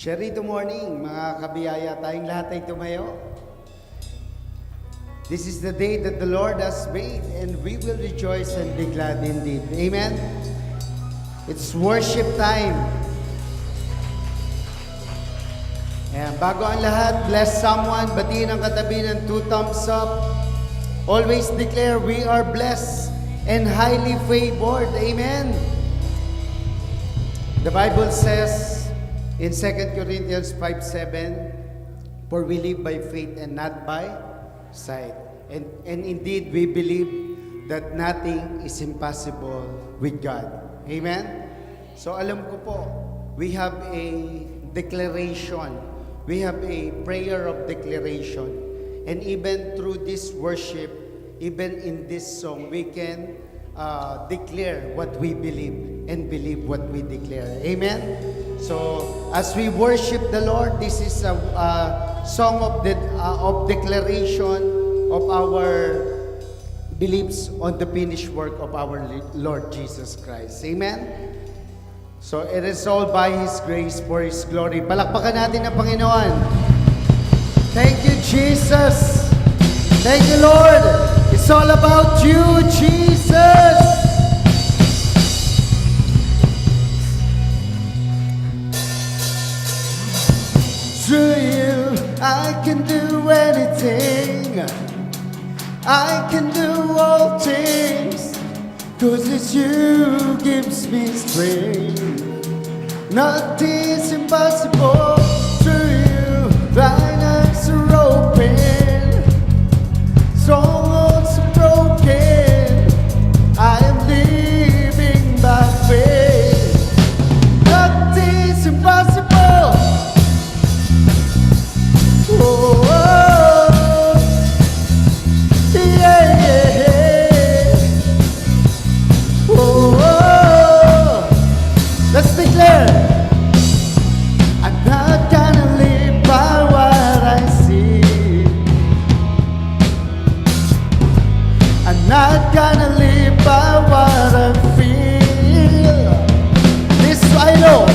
Cherry, good morning, mga kabiyaya. Tayong lahat ay tumayo. This is the day that the Lord has made, and we will rejoice and be glad indeed. Amen? It's worship time. Ayan, bago ang lahat, bless someone, batiin ang katabi ng 2 thumbs up. Always declare, we are blessed and highly favored. Amen? The Bible says, in 2 Corinthians 5:7, for we live by faith and not by sight. And indeed, we believe that nothing is impossible with God. Amen? So alam ko po, we have a declaration. We have a prayer of declaration. And even through this worship, even in this song, we can declare what we believe and believe what we declare. Amen? So, as we worship the Lord, this is a song of declaration of our beliefs on the finished work of our Lord Jesus Christ. Amen? So, it is all by His grace, for His glory. Palakpakan natin ang Panginoon. Thank you, Jesus. Thank you, Lord. It's all about you, Jesus. Through you, I can do anything. I can do all things, 'cause it's you gives me strength. Nothing's impossible. Through you, thine eyes are open. Strongholds are broken. I am living by faith. Nothing's impossible. Oh, oh, yeah, yeah. Oh, oh. Let's declare. I'm not gonna live by what I see. I'm not gonna live by what I feel. This I know.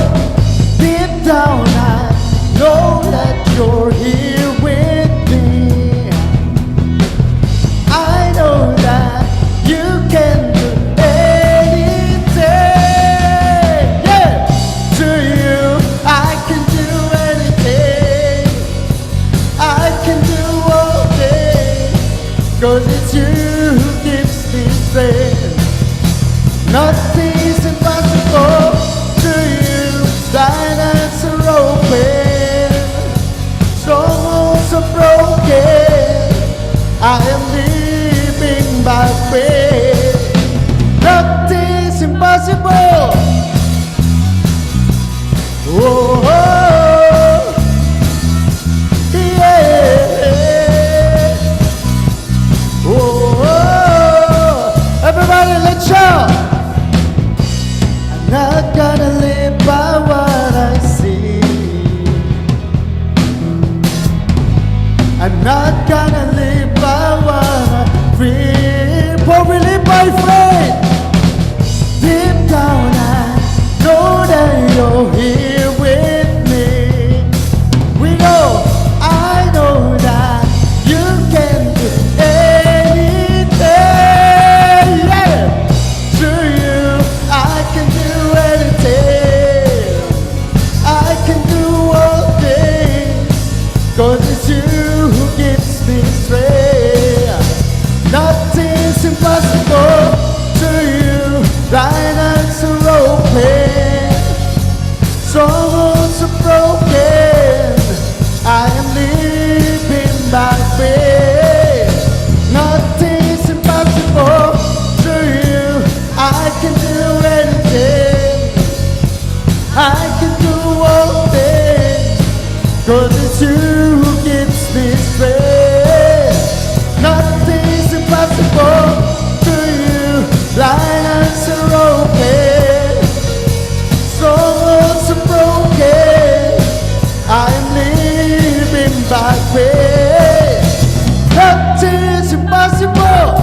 Deep down I know that you're here with me. I know that you can do anything. Yeah. To you, I can do anything. I can do all things, 'cause it's you who gives me strength. Nothing's impossible. To you, thine hands are open. Strongholds are broken. I am living by faith. Nothing's impossible. Oh, oh, yeah. Oh, oh. Everybody, let's shout. I'm not gonna live by what I see. I'm not gonna live by what I feel. For we live by faith. Deep down I know that you're here with me. We know, I know that you can do anything. Yeah. Through you, I can do anything. I can do all things, 'cause it's you who gives me strength. Nothing's impossible. To you, thine hands are open. Strongholds are broken. I am living by faith. Nothing's impossible. To you, I can do anything. I can do all things, 'cause it's you who gives me strength. Nothing's impossible. To you, thine hands are open. Strongholds are broken. I am living by faith. Nothing's impossible.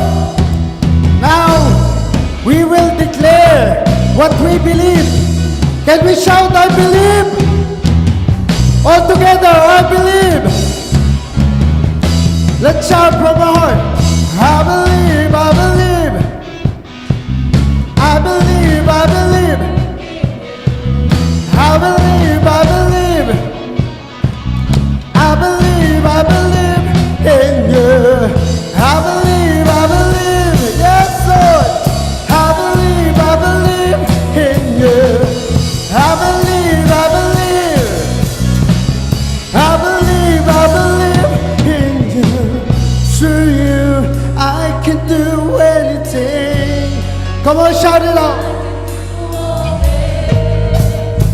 Now we will declare what we believe. Can we shout, I believe? All together, I believe. Let's shout from our heart. I believe, I believe. I believe, I believe. I believe, I believe. I believe, I believe in you. I believe, yes, Lord. I believe in you. I believe, in you. Through you, I can do anything. Come on, shout it out.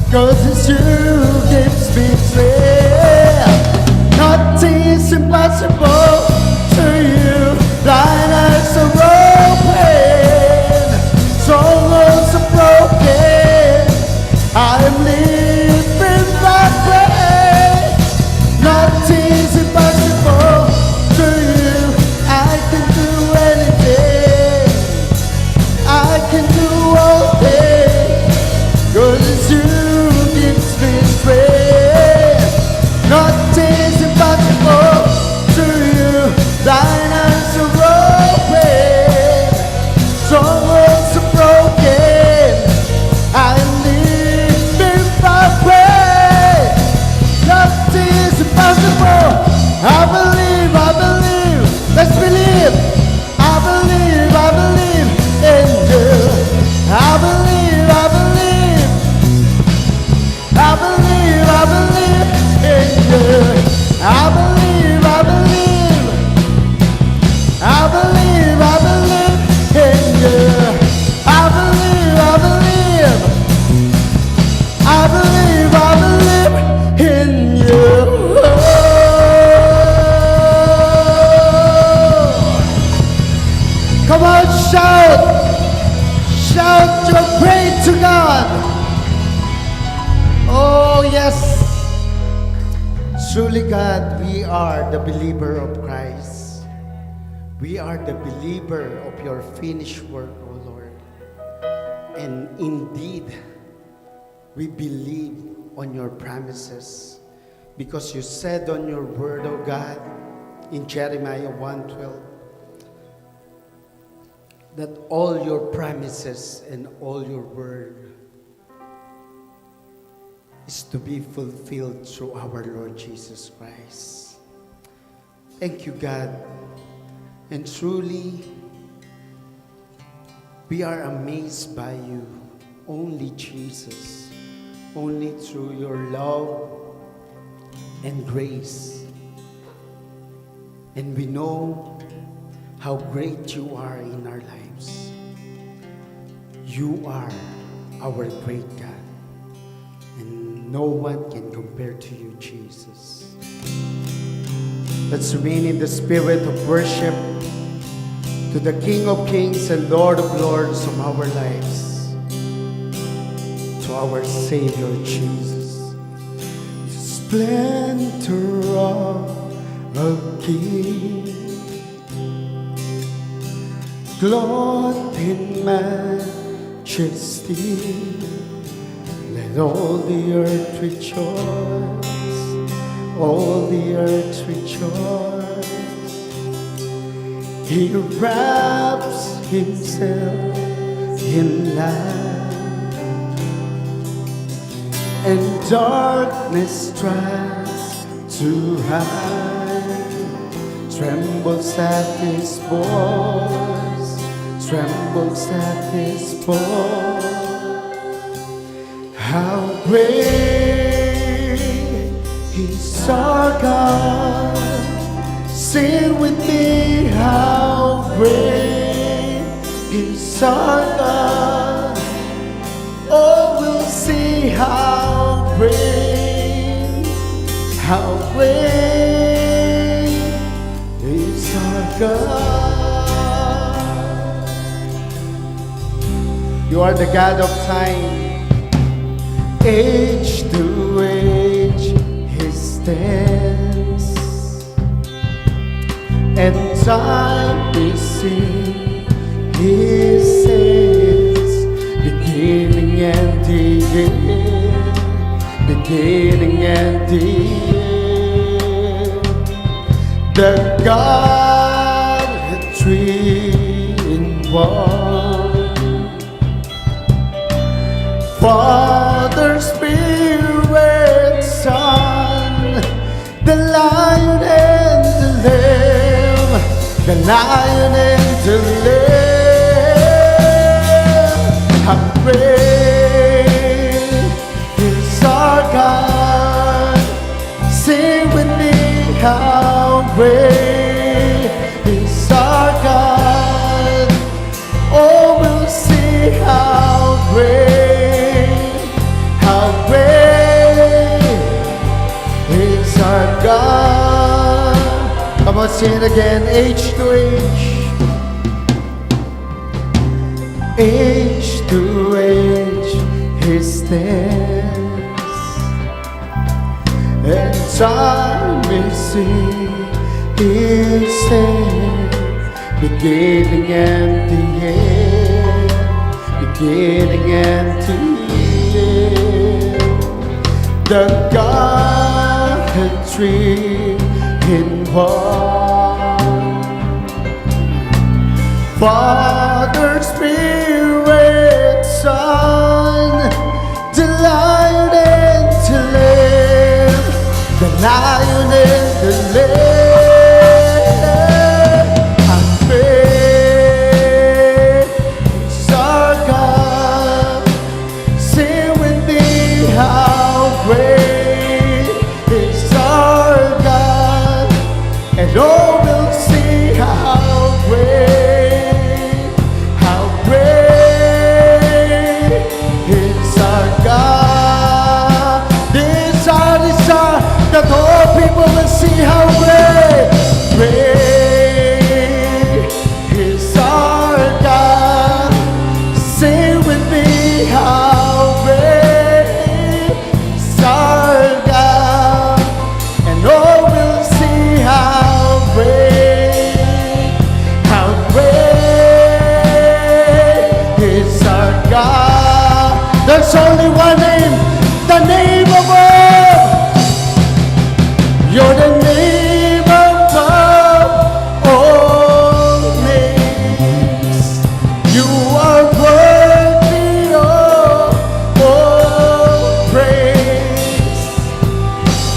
'Cause it's you who gives me strength. Nothing is impossible to you. Blind eyes are open, strongholds are broken. I am living by faith. Nothing is impossible to you. I can do anything. I can do all things. 'Cause it's you who gives me strength. Nothing is impossible to you. Thine eyes are open, strongholds are broken. I live by faith. Nothing is impossible. I believe, I believe. Let's believe. I believe in you. I believe, I believe. I believe in you. I believe, I believe. I believe in you. I believe, I believe. I believe in you. Come on, shout your praise to God. Oh, yes. Truly, God, we are the believer of Christ. We are the believer of your finished work, O Lord. And indeed, we believe on your promises because you said on your word, O God, in Jeremiah 1:12, that all your promises and all your word is to be fulfilled through our Lord Jesus Christ. Thank you, God. And truly, we are amazed by you. Only Jesus, only through your love and grace. And we know how great you are in our lives. You are our great God. And no one can compare to you, Jesus. Let's remain in the spirit of worship to the King of Kings and Lord of Lords of our lives, to our Savior Jesus. Splendor of a King, clothed in majesty, let all the earth rejoice, all the earth rejoice. He wraps himself in light, and darkness tries to hide, trembles at his voice, trembles at his voice. How great is our God. Sing with me, how great is our God. Oh, we'll see how great is our God. You are the God of time. Age to age He stands, and time is in His hands. Beginning and the end, beginning and the end. The God, three in one. Father, Spirit, Son, the Lion and the Lamb, the Lion and the Lamb. How great is our God! Sing with me, how great is our God! Oh, we'll see how great is our God. Come on, sing it again, age to age, He stands, and time is His hand, beginning and the end, beginning and the end. The God, three in one. Father, Spirit, Son, the Lion and the Lamb, the Lion and the Lamb. How great is our God! Sing with me, how great is our God! And oh, we'll see how great is our God. This our desire, that all people will see how great is our God. Sing with me, how great is our God. And oh, we'll see how great is our God. There's only one name, the name above. You're the name above all names. You are worthy of all praise.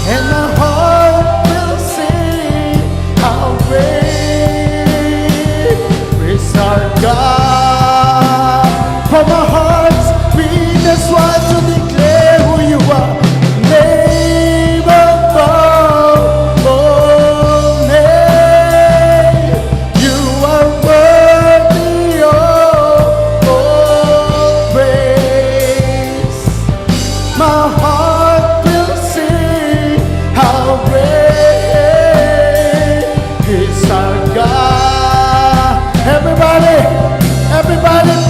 And my heart will sing how great is our God. From our hearts we just want to declare who you are. Name above all names. You are worthy of all praise. My heart will sing how great is our God. Everybody,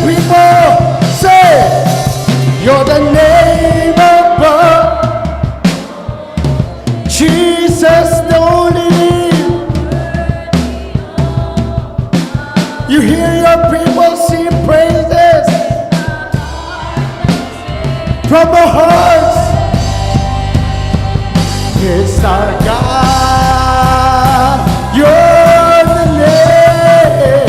people, say, you're the name above. Jesus, the only name. You hear your people sing praises from our hearts. It's our God. You're the name.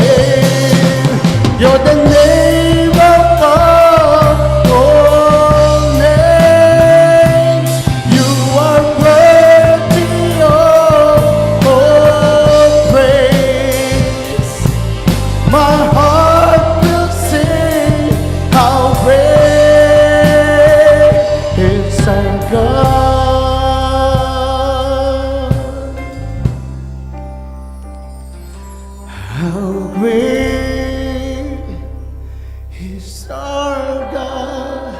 You're the name above all names. You are worthy of all praise. My heart will sing how great is our God. How great is our God.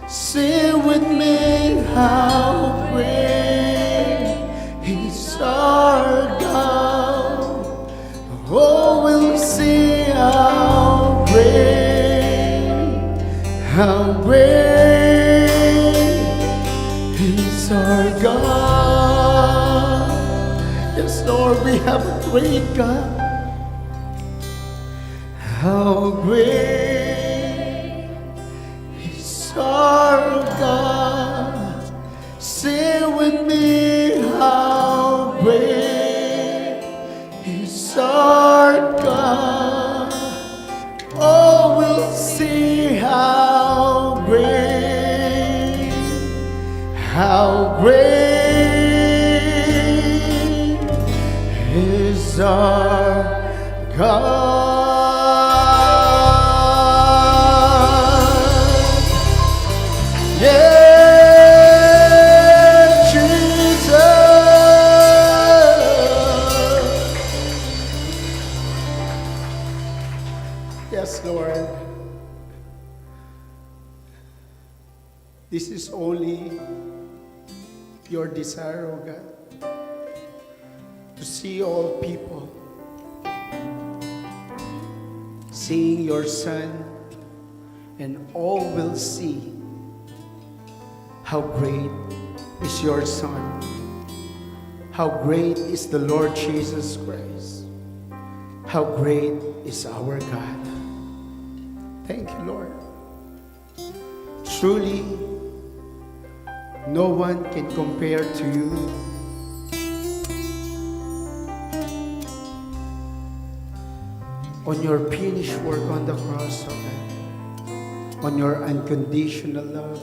Sing with me, how great is our God. Oh, we'll see how great is our God. Yes, Lord, we have a great God. How great is our God. Sing with me, how great is our God. Oh, we'll see how great is our God. Yeah, Jesus. Yes, Lord. This is only your desire, oh God, to see all people seeing your Son, and all will see how great is your Son, how great is the Lord Jesus Christ, how great is our God. Thank you, Lord. Truly, no one can compare to you. On your finished work on the cross, oh God, on your unconditional love,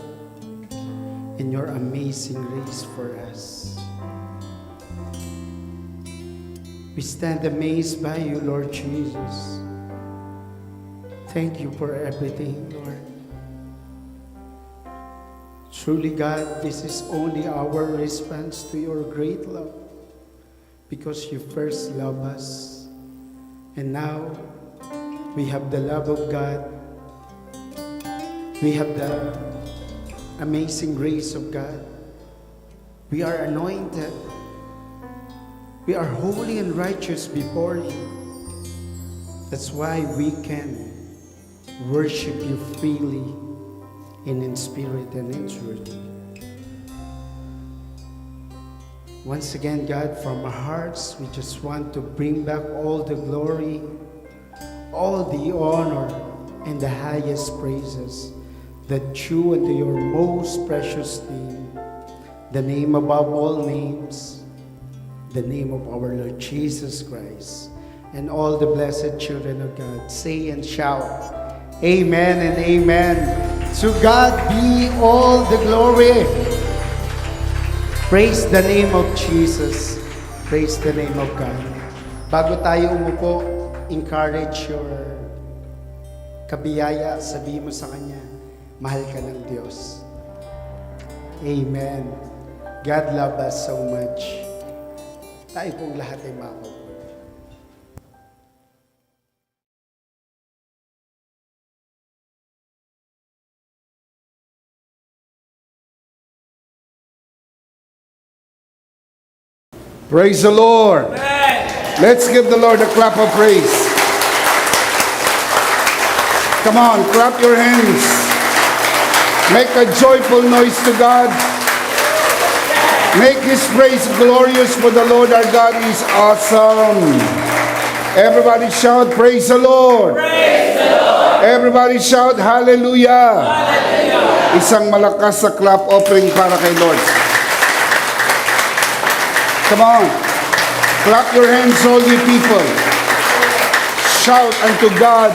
and your amazing grace for us. We stand amazed by you, Lord Jesus. Thank you for everything, Lord. Truly, God, this is only our response to your great love, because you first loved us, and now we have the love of God. We have the amazing grace of God. We are anointed. We are holy and righteous before you. That's why we can worship you freely and in spirit and in truth. Once again, God, from our hearts, we just want to bring back all the glory, all the honor, and the highest praises that due unto your most precious name, the name above all names, the name of our Lord Jesus Christ. And all the blessed children of God say and shout, Amen and Amen. To God be all the glory. Praise the name of Jesus. Praise the name of God. Bago tayo umupo, encourage your kabiyaya, sabihin mo sa Kanya, mahal ka ng Diyos. Amen. God love us so much. Tayo pong lahat ay makaupo. Praise the Lord. Amen. Let's give the Lord a clap of praise. Come on, clap your hands. Make a joyful noise to God. Make His praise glorious, for the Lord our God is awesome. Everybody shout, praise the Lord. Praise the Lord. Everybody shout, hallelujah. Hallelujah. Isang malakas sa clap offering para kay Lord. Come on. Clap your hands, all you people. Shout unto God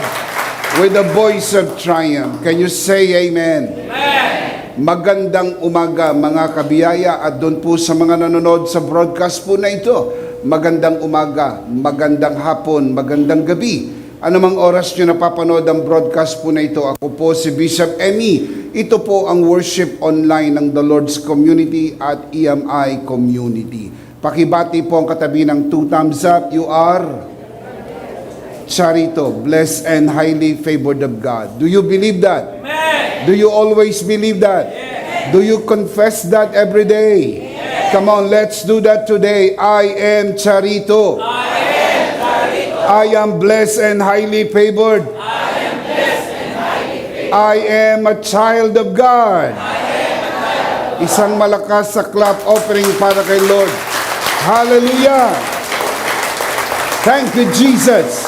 with a voice of triumph. Can you say amen? Amen. Magandang umaga mga kabiyaya, at doon po sa mga nanonood sa broadcast po na ito. Magandang umaga, magandang hapon, magandang gabi. Anumang oras nyo napapanood ang broadcast po na ito, ako po si Bishop Emmy. Ito po ang worship online ng The Lord's Community at EMI Community. Pakibati po ang katabi ng 2 thumbs up. You are Charito, blessed and highly favored of God. Do you believe that? Amen. Do you always believe that? Yes. Do you confess that every day? Yes. Come on, let's do that today. I am Charito. I am Charito. I am blessed and highly favored. I am blessed and highly favored. I am a child of God. I am a child. Isang malakas sa clap offering para kay Lord. Hallelujah! Thank you, Jesus.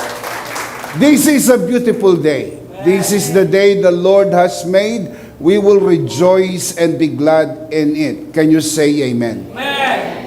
This is a beautiful day. This is the day the Lord has made. we will rejoice and be glad in it. Can you say amen?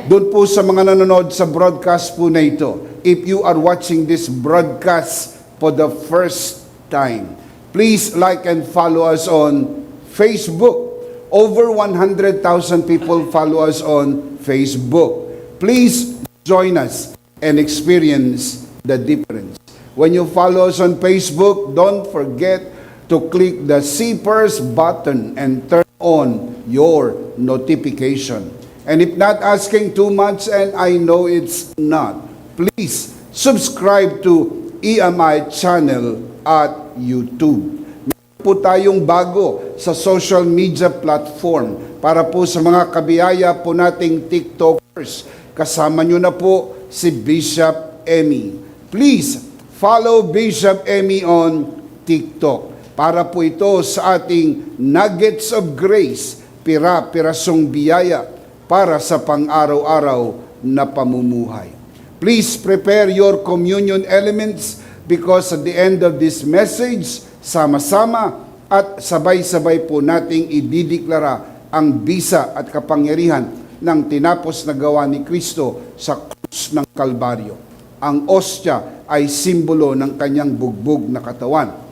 Doon po sa mga nanonood sa broadcast po na ito, if you are watching this broadcast for the first time, please like and follow us on Facebook. Over 100,000 people follow us on Facebook. Please join us and experience the difference. When you follow us on Facebook, don't forget to click the See First button and turn on your notification. And if not asking too much, and I know it's not, please subscribe to EMI channel at YouTube. Meron po tayong bago sa social media platform para po sa mga kabiyaya po nating TikTokers. Kasama nyo na po si Bishop Emmy. Please follow Bishop Emmy on TikTok para po ito sa ating nuggets of grace, pira-pirasong biyaya para sa pang-araw-araw na pamumuhay. Please prepare your communion elements because at the end of this message, sama-sama at sabay-sabay po nating idideklara ang bisa at kapangyarihan ng tinapos na gawa ni Kristo sa krus ng Kalbaryo. Ang ostya ay simbolo ng kanyang bugbog na katawan.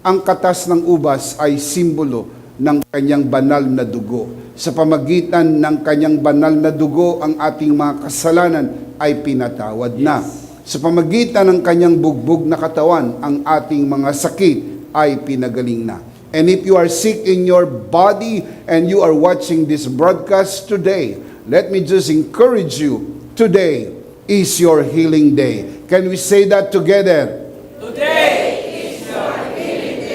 Ang katas ng ubas ay simbolo ng kanyang banal na dugo. Sa pamagitan ng kanyang banal na dugo, ang ating mga kasalanan ay pinatawad na. Sa pamagitan ng kanyang bugbog na katawan, ang ating mga sakit ay pinagaling na. And if you are sick in your body and you are watching this broadcast today, let me just encourage you, today is your healing day. Can we say that together?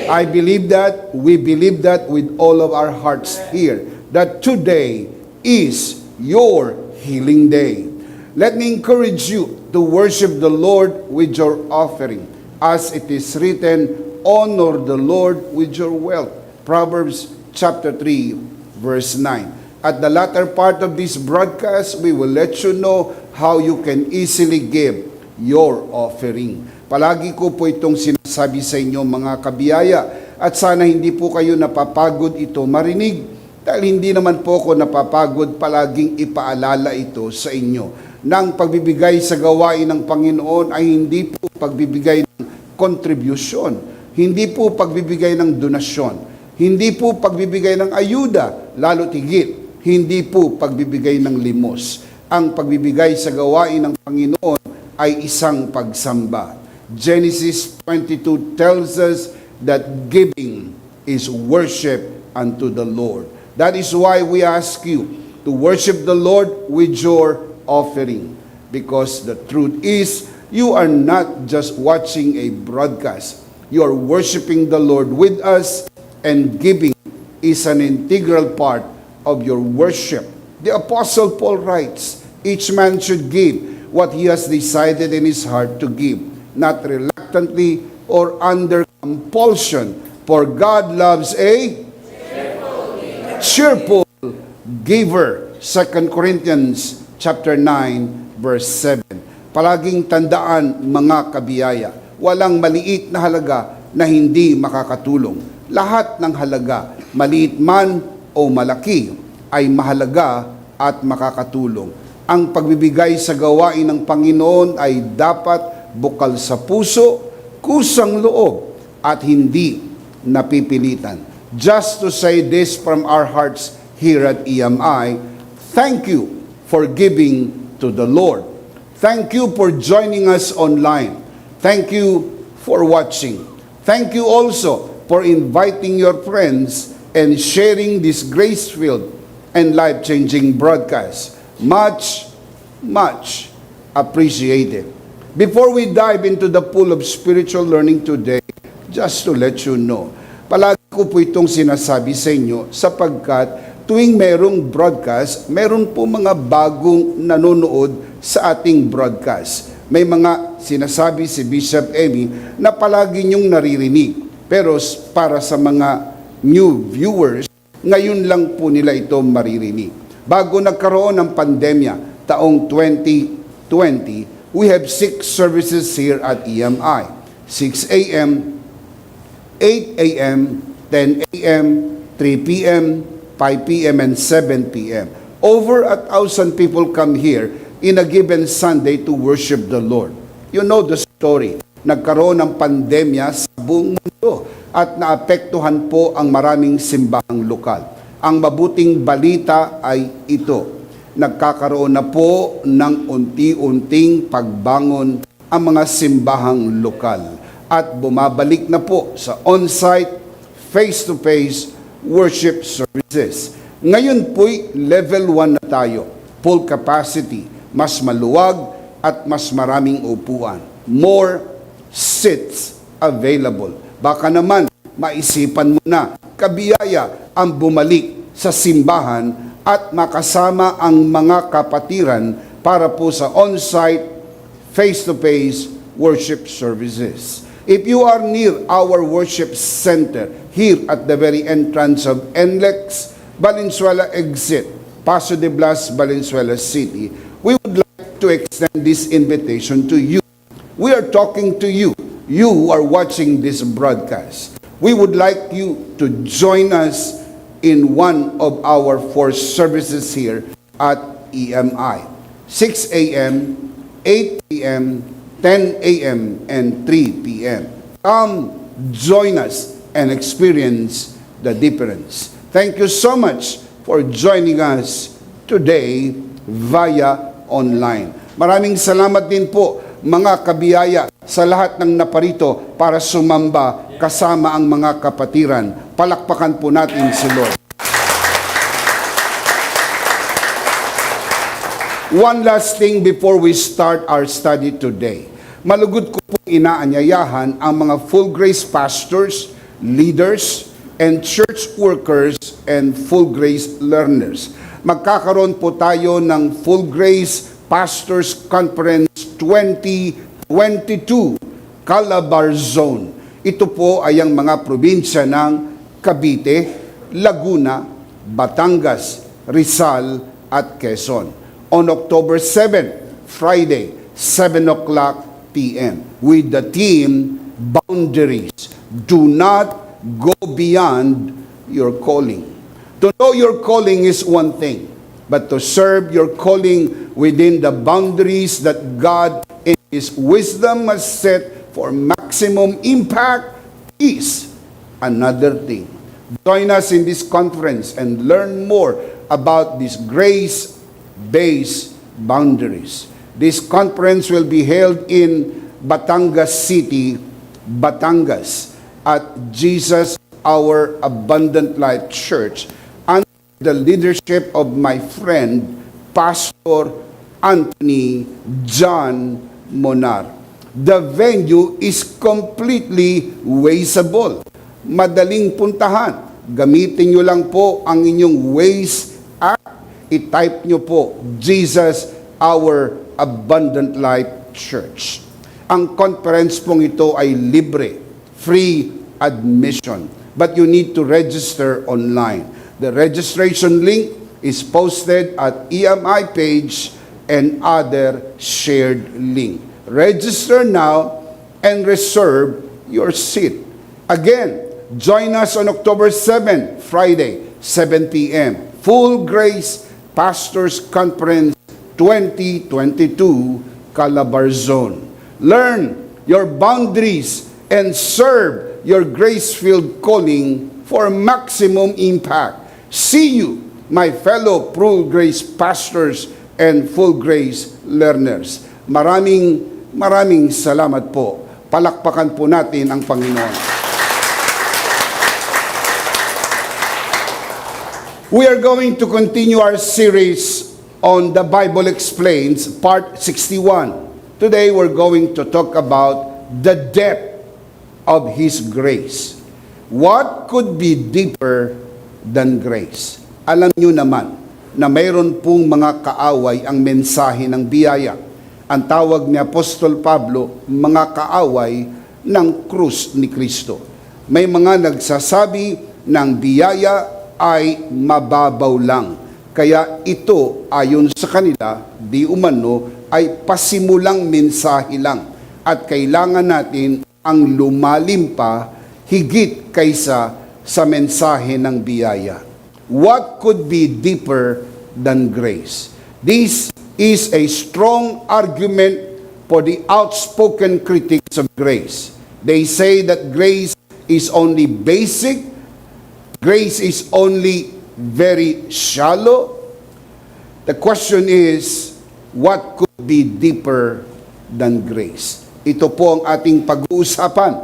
I believe that, we believe that with all of our hearts here, that today is your healing day. Let me encourage you to worship the Lord with your offering. As it is written, honor the Lord with your wealth. Proverbs chapter 3, verse 9. At the latter part of this broadcast, we will let you know how you can easily give your offering. Palagi ko po itong sinasabi sa inyo mga kabiyaya at sana hindi po kayo napapagod ito marinig dahil hindi naman po ako napapagod palaging ipaalala ito sa inyo. Nang pagbibigay sa gawain ng Panginoon ay hindi po pagbibigay ng contribution, hindi po pagbibigay ng donasyon, hindi po pagbibigay ng ayuda, lalo tigit, hindi po pagbibigay ng limos. Ang pagbibigay sa gawain ng Panginoon ay isang pagsamba. Genesis 22 tells us that giving is worship unto the Lord. That is why we ask you to worship the Lord with your offering. Because the truth is, you are not just watching a broadcast. You are worshiping the Lord with us, and giving is an integral part of your worship. The Apostle Paul writes, each man should give what he has decided in his heart to give, not reluctantly or under compulsion, for God loves a cheerful giver. 2 Corinthians chapter 9 verse 7. Palaging tandaan mga kabiyaya, walang maliit na halaga na hindi makakatulong. Lahat ng halaga, maliit man o malaki, ay mahalaga at makakatulong. Ang pagbibigay sa gawain ng Panginoon ay dapat bukal sa puso, kusang loob, at hindi napipilitan. Just to say this from our hearts here at EMI, thank you for giving to the Lord. Thank you for joining us online. Thank you for watching. Thank you also for inviting your friends and sharing this grace-filled and life-changing broadcast. Much, much appreciated. Before we dive into the pool of spiritual learning today, just to let you know, palagi ko po itong sinasabi sa inyo sapagkat tuwing merong broadcast, meron po mga bagong nanonood sa ating broadcast. May mga sinasabi si Bishop Emmy na palagi niyong naririnig. Pero para sa mga new viewers, ngayon lang po nila ito maririnig. Bago nagkaroon ng pandemya, taong 2020, we have 6 services here at EMI. 6 a.m., 8 a.m., 10 a.m., 3 p.m., 5 p.m., and 7 p.m. Over 1,000 people come here in a given Sunday to worship the Lord. You know the story. Nagkaroon ng pandemya sa buong mundo at naapektuhan po ang maraming simbahang lokal. Ang mabuting balita ay ito. Nagkakaroon na po ng unti-unting pagbangon ang mga simbahang lokal at bumabalik na po sa on-site, face-to-face worship services. Ngayon po'y level 1 na tayo, full capacity, mas maluwag at mas maraming upuan. More seats available. Baka naman maisipan mo na kabiyaya ang bumalik sa simbahan at makasama ang mga kapatiran para po sa on-site, face-to-face worship services. If you are near our worship center, here at the very entrance of NLEX, Valenzuela exit, Paso de Blas, Valenzuela City, we would like to extend this invitation to you. We are talking to you, you who are watching this broadcast. We would like you to join us in one of our 4 services here at EMI. 6 a.m., 8 p.m., 10 a.m., and 3 p.m. Come, join us, and experience the difference. Thank you so much for joining us today via online. Maraming salamat din po mga kabiyaya sa lahat ng naparito para sumamba kasama ang mga kapatiran. Palakpakan po natin si Lord. One last thing before we start our study today. Malugod ko pong inaanyayahan ang mga full grace pastors, leaders, and church workers and full grace learners. Magkakaroon po tayo ng Full Grace Pastors Conference 2022 Calabarzon. Ito po ay ang mga probinsya ng Cavite, Laguna, Batangas, Rizal, at Quezon. On October 7, Friday, 7 o'clock p.m. with the theme, Boundaries. Do not go beyond your calling. To know your calling is one thing, but to serve your calling within the boundaries that God in His wisdom has set for maximum impact is another thing. Join us in this conference and learn more about these grace-based boundaries. This conference will be held in Batangas City, Batangas, at Jesus Our Abundant Life Church under the leadership of my friend, Pastor Anthony John Monar. The venue is completely wasteable. Madaling puntahan. Gamitin nyo lang po ang inyong Waze app. I-type nyo po, Jesus Our Abundant Life Church. Ang conference pong ito ay libre, free admission. But you need to register online. The registration link is posted at EMI page and other shared link. Register now and reserve your seat. Again, join us on October 7, Friday, 7 p.m. Full Grace Pastors Conference 2022 Calabarzon. Learn your boundaries and serve your grace-filled calling for maximum impact. See you, my fellow Full Grace pastors and Full Grace learners. Maraming salamat po. Palakpakan po natin ang Panginoon. We are going to continue our series on the Bible Explains, Part 61. Today, we're going to talk about the depth of His grace. What could be deeper than grace? Alam nyo naman na mayroon pong mga kaaway ang mensahe ng biyaya. Ang tawag ni Apostol Pablo, mga kaaway ng krus ni Kristo. May mga nagsasabi ng biyaya ay mababaw lang. Kaya ito, ayon sa kanila, di umano, ay pasimulang mensahe lang. At kailangan natin ang lumalim pa higit kaysa sa mensahe ng biyaya. What could be deeper than grace? This is a strong argument for the outspoken critics of grace. They say that grace is only basic, grace is only very shallow. The question is, what could be deeper than grace? Ito po ang ating pag-uusapan.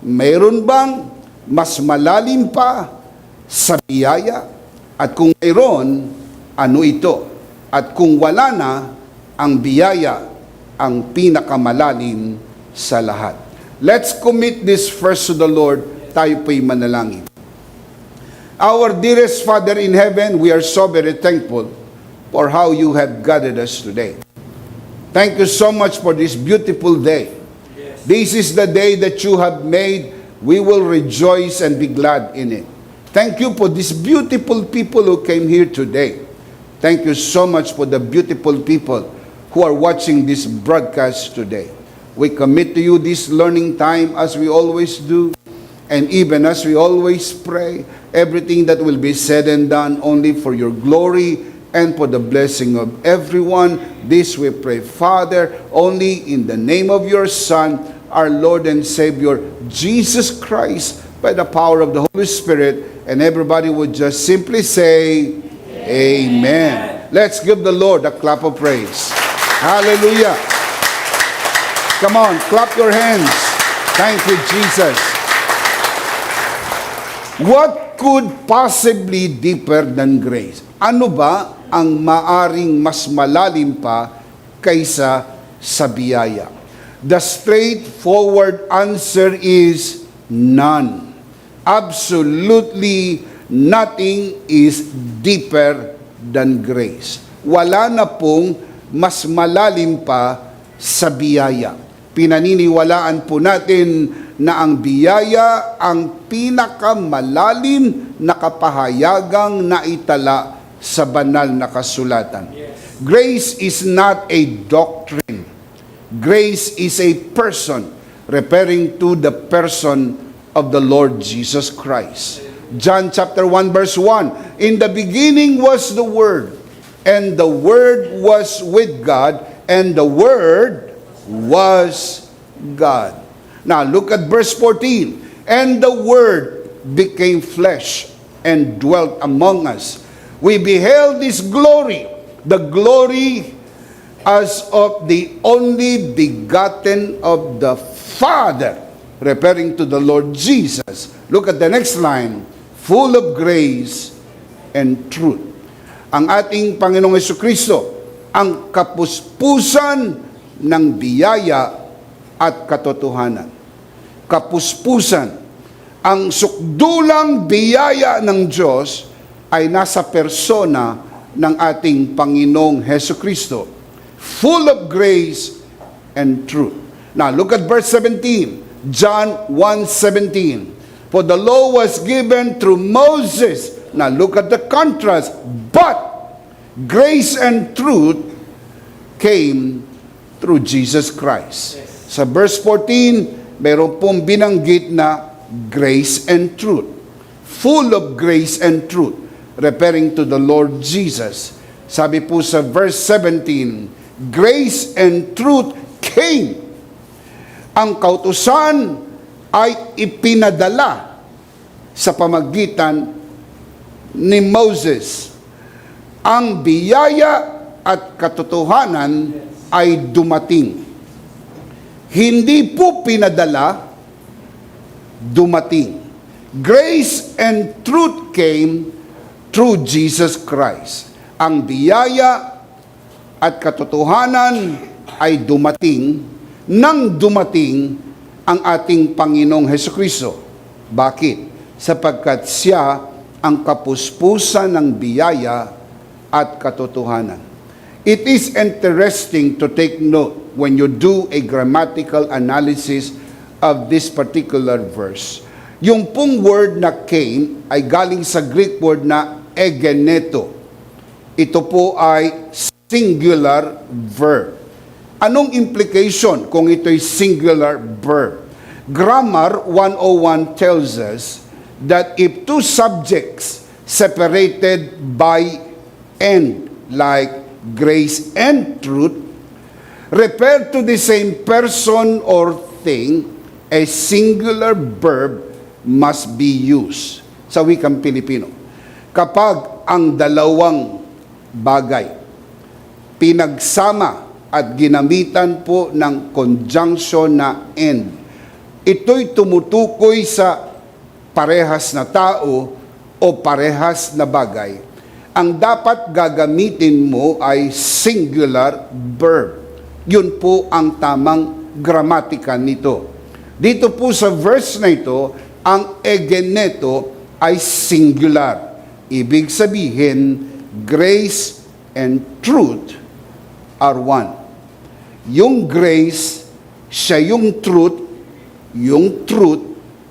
Mayroon bang mas malalim pa sa biyaya? At kung mayroon, ano ito? At kung wala na, ang biyaya ang pinakamalalim sa lahat. Let's commit this first to the Lord. Tayo po'y manalangin. Our dearest Father in heaven, we are so very thankful for how you have guided us today. Thank you so much for this beautiful day. This is the day that you have made. We will rejoice and be glad in it. Thank you for these beautiful people who came here today. Thank you so much for the beautiful people who are watching this broadcast today. We commit to you this learning time as we always do, and even as we always pray, everything that will be said and done only for your glory and for the blessing of everyone. This we pray, Father, only in the name of your Son, our Lord and Savior, Jesus Christ, by the power of the Holy Spirit. And everybody would just simply say, Amen. Let's give the Lord a clap of praise. Hallelujah. Come on, clap your hands. Thank you, Jesus. What could possibly deeper than grace? Ano ba ang maaring mas malalim pa kaysa sa biyaya? The straightforward answer is none. Absolutely nothing is deeper than grace. Wala na pong mas malalim pa sa biyaya. Pinaniniwalaan po natin na ang biyaya ang pinakamalalim na kapahayagang naitala sa banal na kasulatan. Grace is not a doctrine. Grace is a person, referring to the person of the Lord Jesus Christ. John chapter 1 verse 1, in the beginning was the Word, and the Word was with God, and the Word was God. Now look at verse 14. And the Word became flesh and dwelt among us. We beheld His glory, the glory as of the only begotten of the Father, referring to the Lord Jesus. Look at the next line, full of grace and truth. Ang ating Panginoong Jesucristo, ang kapuspusan ng biyaya at katotohanan. Kapuspusan, ang sukdulang biyaya ng Diyos ay nasa persona ng ating Panginoong Jesucristo. Full of grace and truth. Now look at verse 17. John 1:17. For the law was given through Moses. Now look at the contrast. But grace and truth came through Jesus Christ. Sa verse 14, meron pong binanggit na grace and truth. Full of grace and truth, referring to the Lord Jesus. Sabi po sa verse 17, grace and truth came. Ang kautusan ay ipinadala sa pamagitan ni Moses. Ang biyaya at katotohanan ay dumating. Hindi po pinadala, dumating. Grace and truth came through Jesus Christ. Ang biyaya at katotohanan ay dumating nang dumating ang ating Panginoong Hesukristo. Bakit? Sapagkat siya ang kapuspusan ng biyaya at katotohanan. It is interesting to take note when you do a grammatical analysis of this particular verse. Yung pong word na came ay galing sa Greek word na egeneto. Ito po ay singular verb. Anong implication kung ito'y singular verb? Grammar 101 tells us that if two subjects separated by end, like grace and truth, refer to the same person or thing, a singular verb must be used sa wikang Pilipino. Kapag ang dalawang bagay pinagsama at ginamitan po ng conjunction na and, ito'y tumutukoy sa parehas na tao o parehas na bagay. Ang dapat gagamitin mo ay singular verb. Yun po ang tamang gramatika nito. Dito po sa verse na ito, ang egeneto ay singular. Ibig sabihin, grace and truth are one. Yung grace, siya yung truth,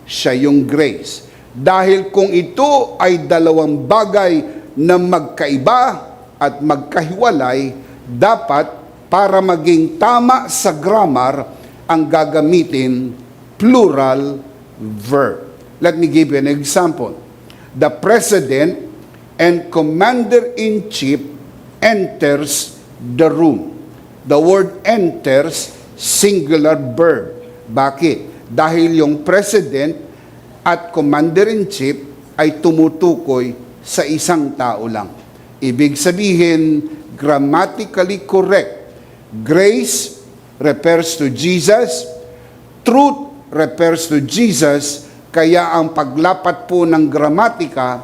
siya yung grace. Dahil kung ito ay dalawang bagay na magkaiba at magkahiwalay, dapat para maging tama sa grammar, ang gagamitin plural verb. Let me give you an example. The President and Commander-in-Chief enters the room. The word enters, singular verb. Bakit? Dahil yung President at Commander-in-Chief ay tumutukoy sa isang tao lang. Ibig sabihin, grammatically correct. Grace refers to Jesus, truth refers to Jesus, kaya ang paglapat po ng gramatika,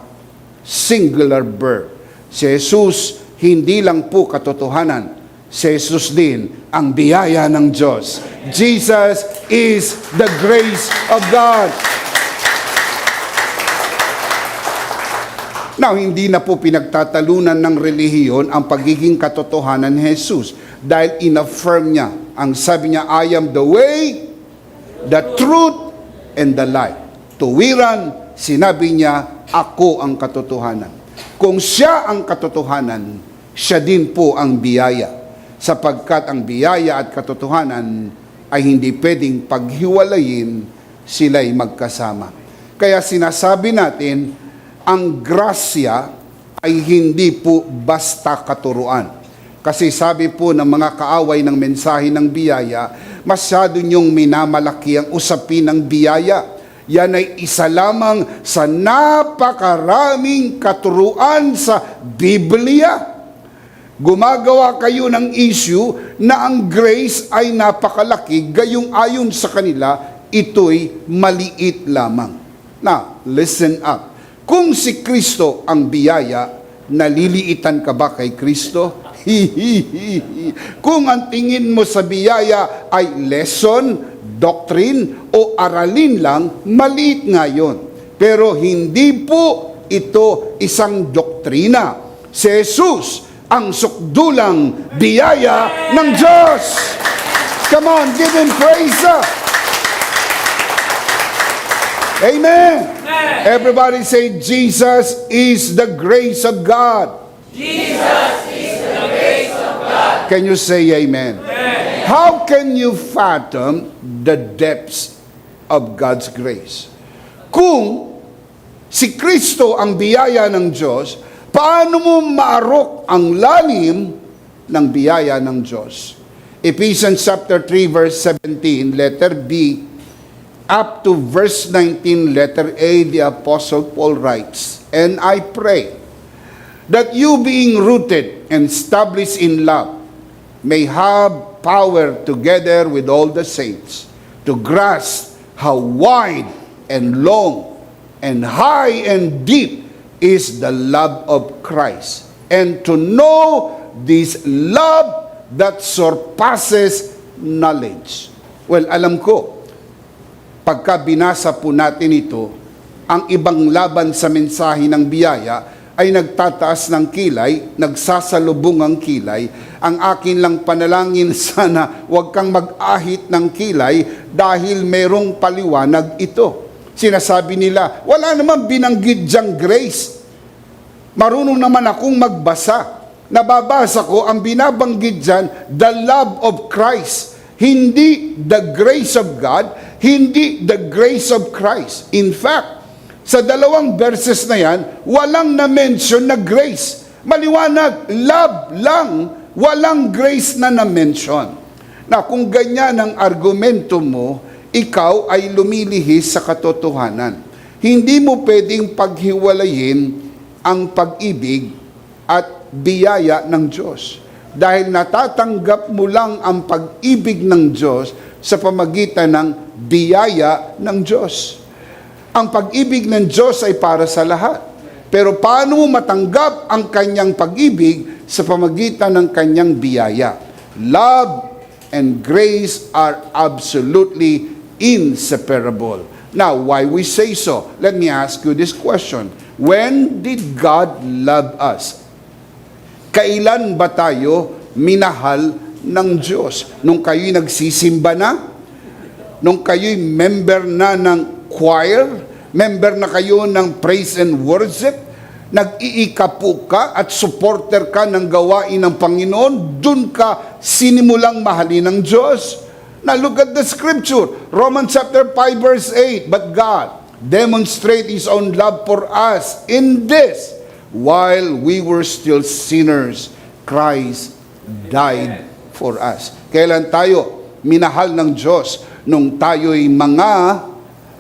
singular verb. Si Jesus, hindi lang po katotohanan. Si Jesus din, ang biyaya ng Diyos. Jesus is the grace of God. Now, hindi na po pinagtatalunan ng relihiyon ang pagiging katotohanan ni Jesus dahil in-affirm niya. Ang sabi niya, I am the way, the truth, and the life. Tuwiran, sinabi niya, ako ang katotohanan. Kung siya ang katotohanan, siya din po ang biyaya. Sapagkat ang biyaya at katotohanan ay hindi pwedeng paghiwalayin, sila'y magkasama. Kaya sinasabi natin, ang grasya ay hindi po basta katuruan. Kasi sabi po ng mga kaaway ng mensahe ng biyaya, masyado niyong minamalaki ang usapin ng biyaya. Yan ay isa lamang sa napakaraming katuruan sa Biblia. Gumagawa kayo ng issue na ang grace ay napakalaki, gayong ayon sa kanila, ito'y maliit lamang. Now, listen up. Kung si Kristo ang biyaya, naliliitan ka ba kay Kristo? Kung ang tingin mo sa biyaya ay lesson, doctrine, o aralin lang, maliit nga yun. Pero hindi po ito isang doktrina. Si Jesus, ang sukdulang biyaya ng Diyos. Come on, give Him praise. Amen. Everybody say, Jesus is the grace of God. Jesus is the grace of God. Can you say amen? Amen. How can you fathom the depths of God's grace? Kung si Kristo ang biyaya ng Diyos, paano mo maarok ang lalim ng biyaya ng Diyos? Ephesians chapter 3 verse 17, letter B, up to verse 19, letter A, the Apostle Paul writes, and I pray that you being rooted and established in love may have power together with all the saints to grasp how wide and long and high and deep is the love of Christ, and to know this love that surpasses knowledge. Well, alam ko, pagka binasa po natin ito, ang ibang laban sa mensahe ng biyaya ay nagtataas ng kilay, nagsasalubong ang kilay. Ang akin lang panalangin, sana huwag kang mag-ahit ng kilay dahil merong paliwanag ito. Sinasabi nila, wala naman binanggit diyang grace. Marunong naman akong magbasa. Nababasa ko, ang binabanggit dyan, the love of Christ. Hindi the grace of God, hindi the grace of Christ. In fact, Sa dalawang verses na yan, walang na-mention na grace. Maliwanag, love lang, walang grace na na-mention. Na kung ganyan ang argumento mo, ikaw ay lumilihis sa katotohanan. Hindi mo pwedeng paghiwalayin ang pag-ibig at biyaya ng Diyos. Dahil natatanggap mo lang ang pag-ibig ng Diyos sa pamagitan ng biyaya ng Diyos. Ang pag-ibig ng Diyos ay para sa lahat. Pero paano mo matanggap ang kanyang pag-ibig sa pamagitan ng kanyang biyaya? Love and grace are absolutely inseparable. Now, why we say so? Let me ask you this question. When did God love us? Kailan ba tayo minahal ng Diyos? Nung kayo'y nagsisimba na? Nung kayo'y member na ng choir? Member na kayo ng praise and worship? Nag-iikapo ka at supporter ka ng gawain ng Panginoon? Dun ka sinimulang mahalin ng Diyos? Now look at the scripture. Romans chapter 5 verse 8. But God demonstrate His own love for us in this: while we were still sinners, Christ died for us. Kailan tayo minahal ng Diyos? Nung tayo'y mga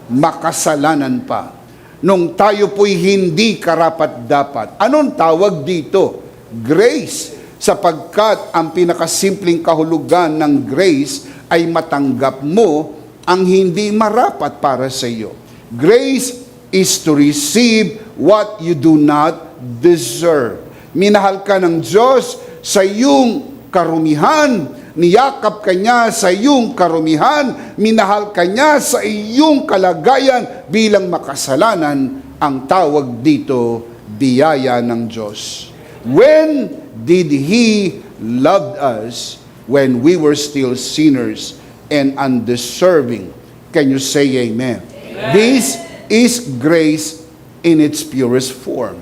makasalanan pa. Nung tayo po'y hindi karapat-dapat. Anong tawag dito? Grace. Sapagkat ang pinakasimpleng kahulugan ng grace ay matanggap mo ang hindi marapat para sa iyo. Grace is to receive what you do not deserve. Minahal ka ng Diyos sa iyong karumihan, niyakap ka niya sa iyong karumihan, minahal ka niya sa iyong kalagayan bilang makasalanan. Ang tawag dito, biyaya ng Diyos. When did He love us? When we were still sinners and undeserving. Can you say amen? Amen. This is grace in its purest form.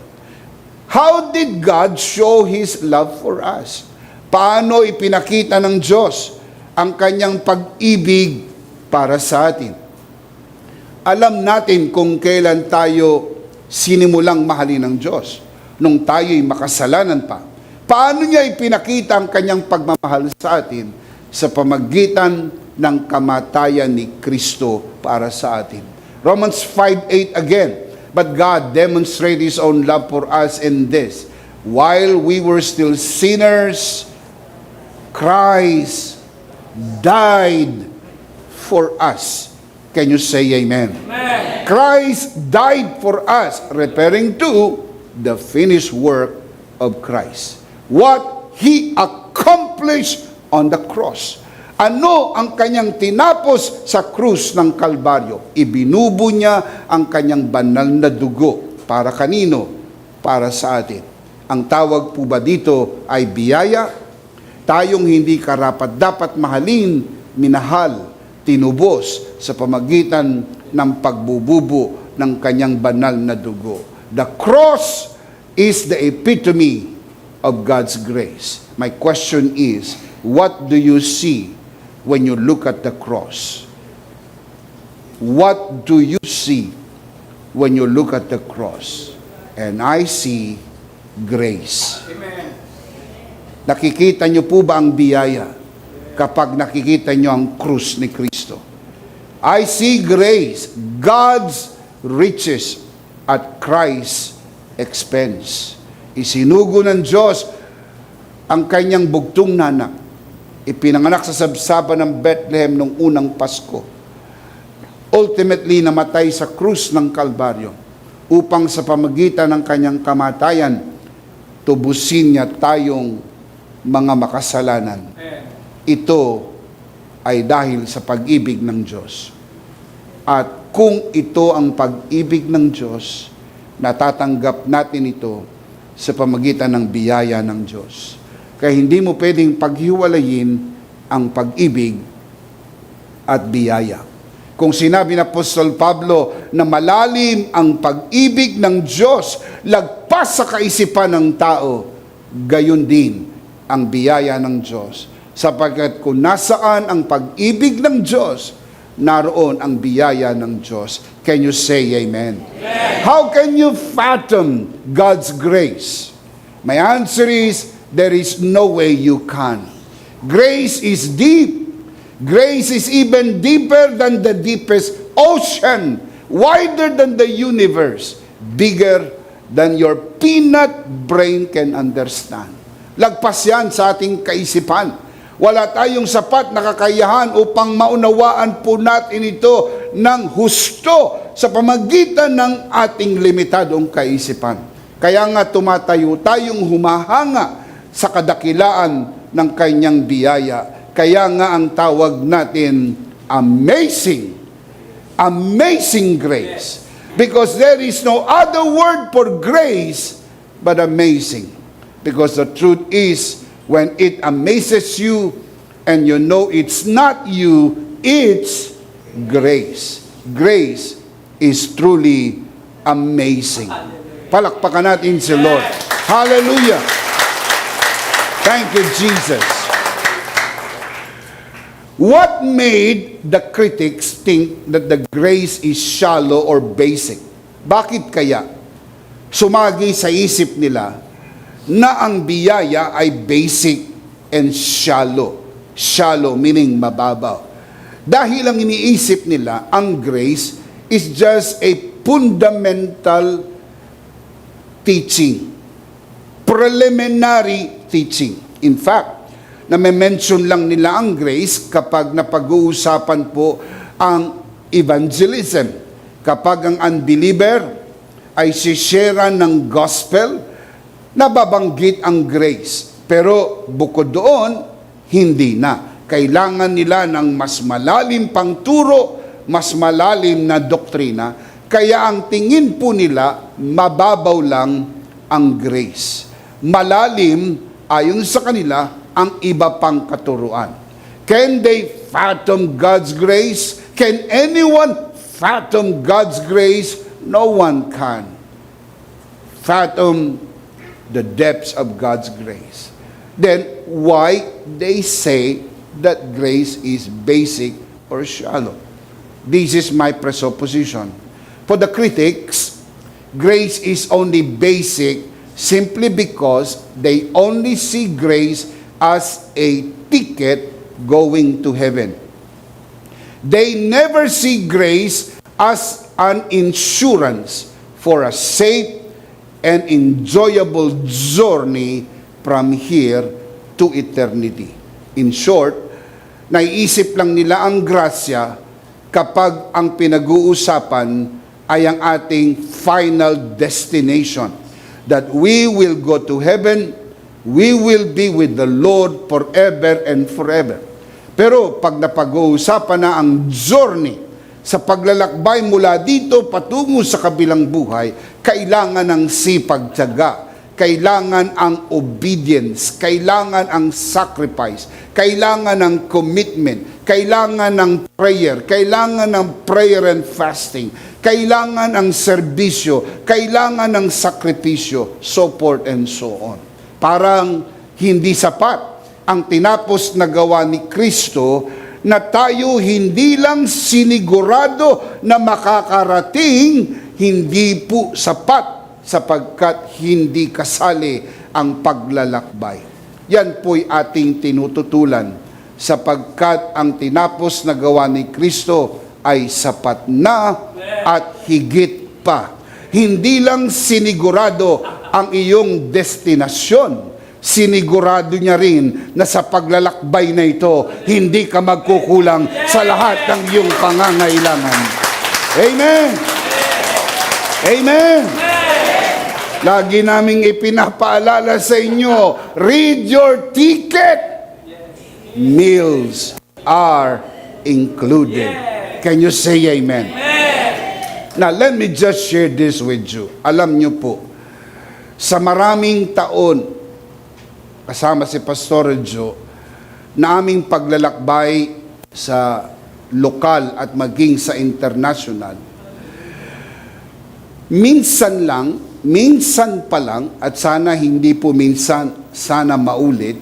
How did God show His love for us? Paano ipinakita ng Diyos ang kanyang pag-ibig para sa atin? Alam natin kung kailan tayo sinimulang mahalin ng Diyos. Nung tayo'y makasalanan pa. Paano niya ipinakita ang kanyang pagmamahal sa atin? Sa pamagitan ng kamatayan ni Kristo para sa atin. Romans 5:8 again. But God demonstrated His own love for us in this: while we were still sinners, Christ died for us. Can you say amen? Amen. Christ died for us, referring to the finished work of Christ. What He accomplished on the cross. Ano ang kanyang tinapos sa krus ng Kalbaryo? Ibinubo niya ang kanyang banal na dugo. Para kanino? Para sa atin. Ang tawag po ba dito ay biyaya? Tayong hindi karapat-dapat mahalin, minahal, tinubos sa pamagitan ng pagbububo ng kanyang banal na dugo. The cross is the epitome of God's grace. My question is, what do you see when you look at the cross? What do you see when you look at the cross? And I see grace. Amen. Nakikita niyo po ba ang biyaya kapag nakikita niyo ang krus ni Kristo? I see grace, God's riches at Christ's expense. Isinugo ng Diyos ang kanyang bugtong na anak. Ipinanganak sa sabsaban ng Bethlehem noong unang Pasko. Ultimately, namatay sa krus ng Kalbaryo upang sa pamagitan ng kanyang kamatayan, tubusin niya tayong mga makasalanan. Ito ay dahil sa pag-ibig ng Diyos. At kung ito ang pag-ibig ng Diyos, natatanggap natin ito sa pamagitan ng biyaya ng Diyos. Kaya hindi mo pwedeng paghiwalayin ang pag-ibig at biyaya. Kung sinabi na Apostol Pablo na malalim ang pag-ibig ng Diyos, lagpas sa kaisipan ng tao, gayon din ang biyaya ng Diyos. Sapagkat kung nasaan ang pag-ibig ng Diyos, naroon ang biyaya ng Diyos. Can you say amen? How can you fathom God's grace? My answer is, there is no way you can. Grace is deep. Grace is even deeper than the deepest ocean, wider than the universe, bigger than your peanut brain can understand. Lagpas yan sa ating kaisipan. Wala tayong sapat na kakayahan upang maunawaan po natin ito ng husto sa pamagitan ng ating limitadong kaisipan. Kaya nga tumatayo tayong humahanga sa kadakilaan ng kanyang biyaya. Kaya nga ang tawag natin, amazing. Amazing grace. Because there is no other word for grace but amazing. Because the truth is, when it amazes you and you know it's not you, it's grace. Grace is truly amazing. Palakpakan natin si Lord. Hallelujah. Thank you, Jesus. What made the critics think that the grace is shallow or basic? Bakit kaya sumagi sa isip nila na ang biyaya ay basic and shallow? Shallow meaning mababaw. Dahil ang iniisip nila, ang grace is just a fundamental teaching. Preliminary teaching. In fact, name-mention lang nila ang grace kapag napag-uusapan po ang evangelism. Kapag ang unbeliever ay sishare ng gospel, nababanggit ang grace. Pero bukod doon, hindi na. Kailangan nila ng mas malalim pang turo, mas malalim na doktrina. Kaya ang tingin po nila, mababaw lang ang grace. Malalim, ayon sa kanila, ang iba pang katuruan. Can they fathom God's grace? Can anyone fathom God's grace? No one can fathom the depths of God's grace. Then, why they say that grace is basic or shallow? This is my presupposition. For the critics, grace is only basic simply because they only see grace as a ticket going to heaven. They never see grace as an insurance for a safe and enjoyable journey from here to eternity. In short, naiisip lang nila ang grasya kapag ang pinag-uusapan ay ang ating final destination. That we will go to heaven, we will be with the Lord forever and forever. Pero pag napag-uusapan na ang journey sa paglalakbay mula dito patungo sa kabilang buhay, kailangan ng sipag-tiyaga, kailangan ang obedience, kailangan ang sacrifice, kailangan ng commitment, kailangan ng prayer, kailangan ng prayer and fasting, kailangan ang serbisyo, kailangan ng sakripisyo, so forth and so on. Parang hindi sapat ang tinapos na gawa ni Kristo na tayo hindi lang sinigurado na makakarating, hindi po sapat sapagkat hindi kasali ang paglalakbay. Yan po'y ating tinututulan sapagkat ang tinapos na gawa ni Kristo ay sapat na at higit pa. Hindi lang sinigurado ang iyong destinasyon, sinigurado niya rin na sa paglalakbay na ito, hindi ka magkukulang sa lahat ng iyong pangangailangan. Amen! Amen! Lagi naming ipinapaalala sa inyo, read your ticket. Meals are included. Can you say amen? Now, let me just share this with you. Alam niyo po, sa maraming taon, kasama si Pastor Joe, na aming paglalakbay sa lokal at maging sa international, minsan pa lang, at sana hindi po minsan, sana maulit,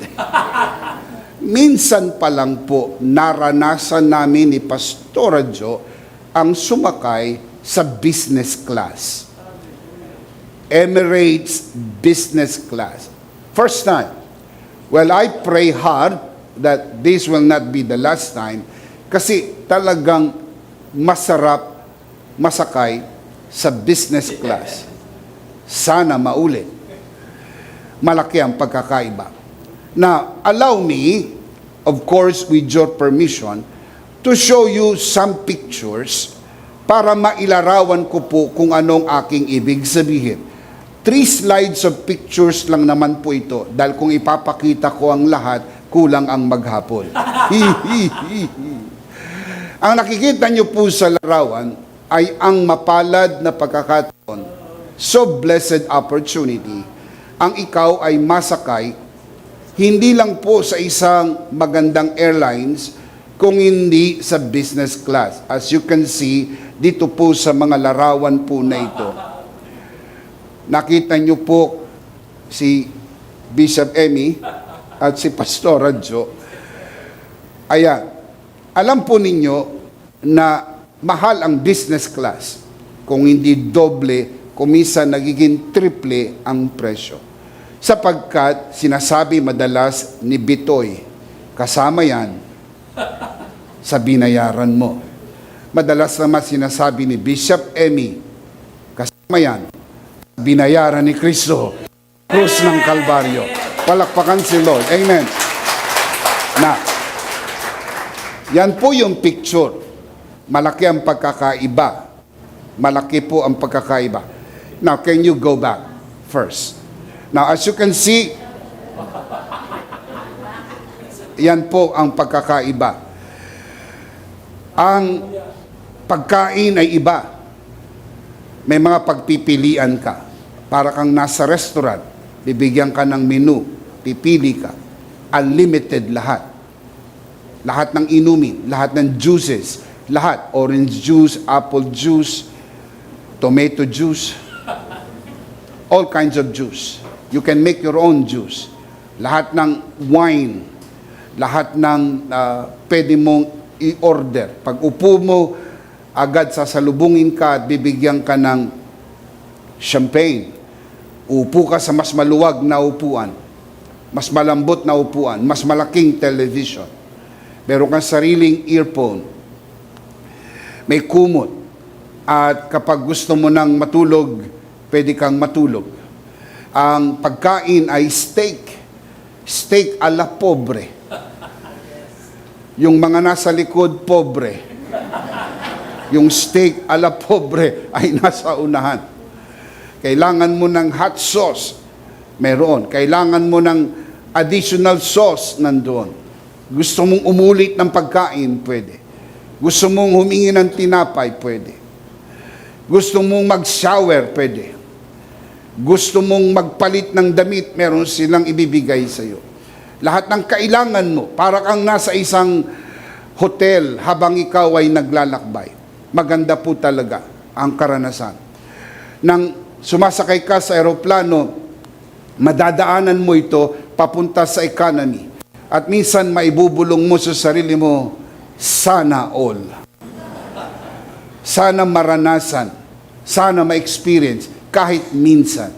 minsan pa lang po naranasan namin ni Pastora Jo ang sumakay sa business class. Emirates business class. First time. Well, I pray hard that this will not be the last time kasi talagang masarap masakay sa business class. Sana maulit. Malaki ang pagkakaiba. Now, allow me, of course, with your permission, to show you some pictures para mailarawan ko po kung anong aking ibig sabihin. 3 slides of pictures lang naman po ito dahil kung ipapakita ko ang lahat, kulang ang maghapon. Ang nakikita nyo po sa larawan ay ang mapalad na pagkakataon, so blessed opportunity, ang ikaw ay masakay, hindi lang po sa isang magandang airlines, kung hindi sa business class. As you can see, dito po sa mga larawan po na ito. Nakita nyo po si Bishop Emmy at si Pastora Jo. Ayan. Alam po ninyo na mahal ang business class. Kung hindi doble, kung minsan nagiging triple ang presyo. Sapagkat sinasabi madalas ni Bitoy, kasama yan sa binayaran mo. Madalas naman sinasabi ni Bishop Emmy, kasama yan sa binayaran ni Kristo, krus ng Kalbaryo. Palakpakan si Lord. Amen. Na, yan po yung picture. Malaki ang pagkakaiba. Malaki po ang pagkakaiba. Now, can you go back first? Now, as you can see, yan po ang pagkakaiba. Ang pagkain ay iba. May mga pagpipilian ka. Para kang nasa restaurant, bibigyan ka ng menu, pipili ka. Unlimited lahat. Lahat ng inumin, lahat ng juices, lahat. Orange juice, apple juice, tomato juice, all kinds of juice. You can make your own juice. Lahat ng wine, lahat ng pwede mong i-order. Pag upo mo, agad sasalubungin ka at bibigyan ka ng champagne. Upo ka sa mas maluwag na upuan, mas malambot na upuan, mas malaking television. Meron kang sariling earphone. May kumot. At kapag gusto mo nang matulog, pwede kang matulog. Ang pagkain ay steak. Steak a la pobre. Yung mga nasa likod, pobre. Yung steak a la pobre ay nasa unahan. Kailangan mo ng hot sauce, meron. Kailangan mo ng additional sauce, nandoon. Gusto mong umulit ng pagkain, pwede. Gusto mong humingi ng tinapay, pwede. Gusto mong mag-shower, pwede. Gusto mong magpalit ng damit, meron silang ibibigay sa iyo. Lahat ng kailangan mo, para kang nasa isang hotel habang ikaw ay naglalakbay. Maganda po talaga ang karanasan. Nang sumasakay ka sa aeroplano, madadaanan mo ito papunta sa economy. At minsan maibubulong mo sa sarili mo, sana all. Sana maranasan. Sana ma-experience kahit minsan.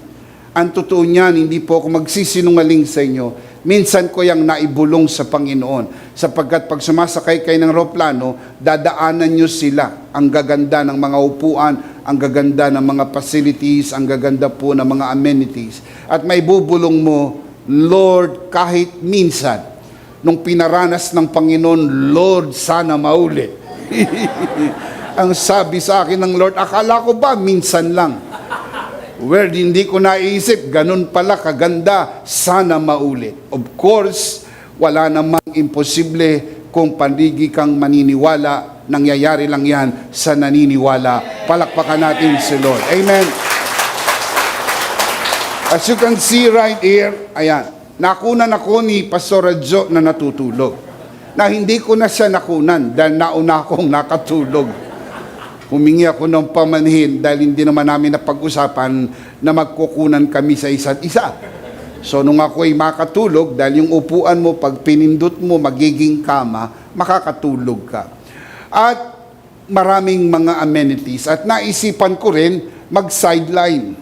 Ang totoo niyan, hindi po ako magsisinungaling sa inyo. Minsan ko yung naibulong sa Panginoon. Sapagkat pag sumasakay kayo ng aeroplano, dadaanan nyo sila. Ang gaganda ng mga upuan, ang gaganda ng mga facilities, ang gaganda po ng mga amenities. At may bubulong mo, Lord, kahit minsan, nung pinaranas ng Panginoon, Lord, sana maulit. Ang sabi sa akin ng Lord, akala ko ba minsan lang? Well, hindi ko naisip, ganun pala kaganda, sana maulit. Of course, wala namang imposible kung pandigi kang maniniwala, nangyayari lang yan sa naniniwala. Palakpakan natin si Lord. Amen. As you can see right here, ayan, nakunan ako ni Pastora Jo na natutulog. Na hindi ko na siya nakunan dahil nauna akong nakatulog. Humingi ako ng pamanhin dahil hindi naman namin napag-usapan na magkukunan kami sa isa't isa. So nung ako'y makatulog, dahil yung upuan mo, pag pinindot mo, magiging kama, makakatulog ka. At maraming mga amenities. At naisipan ko rin mag-sideline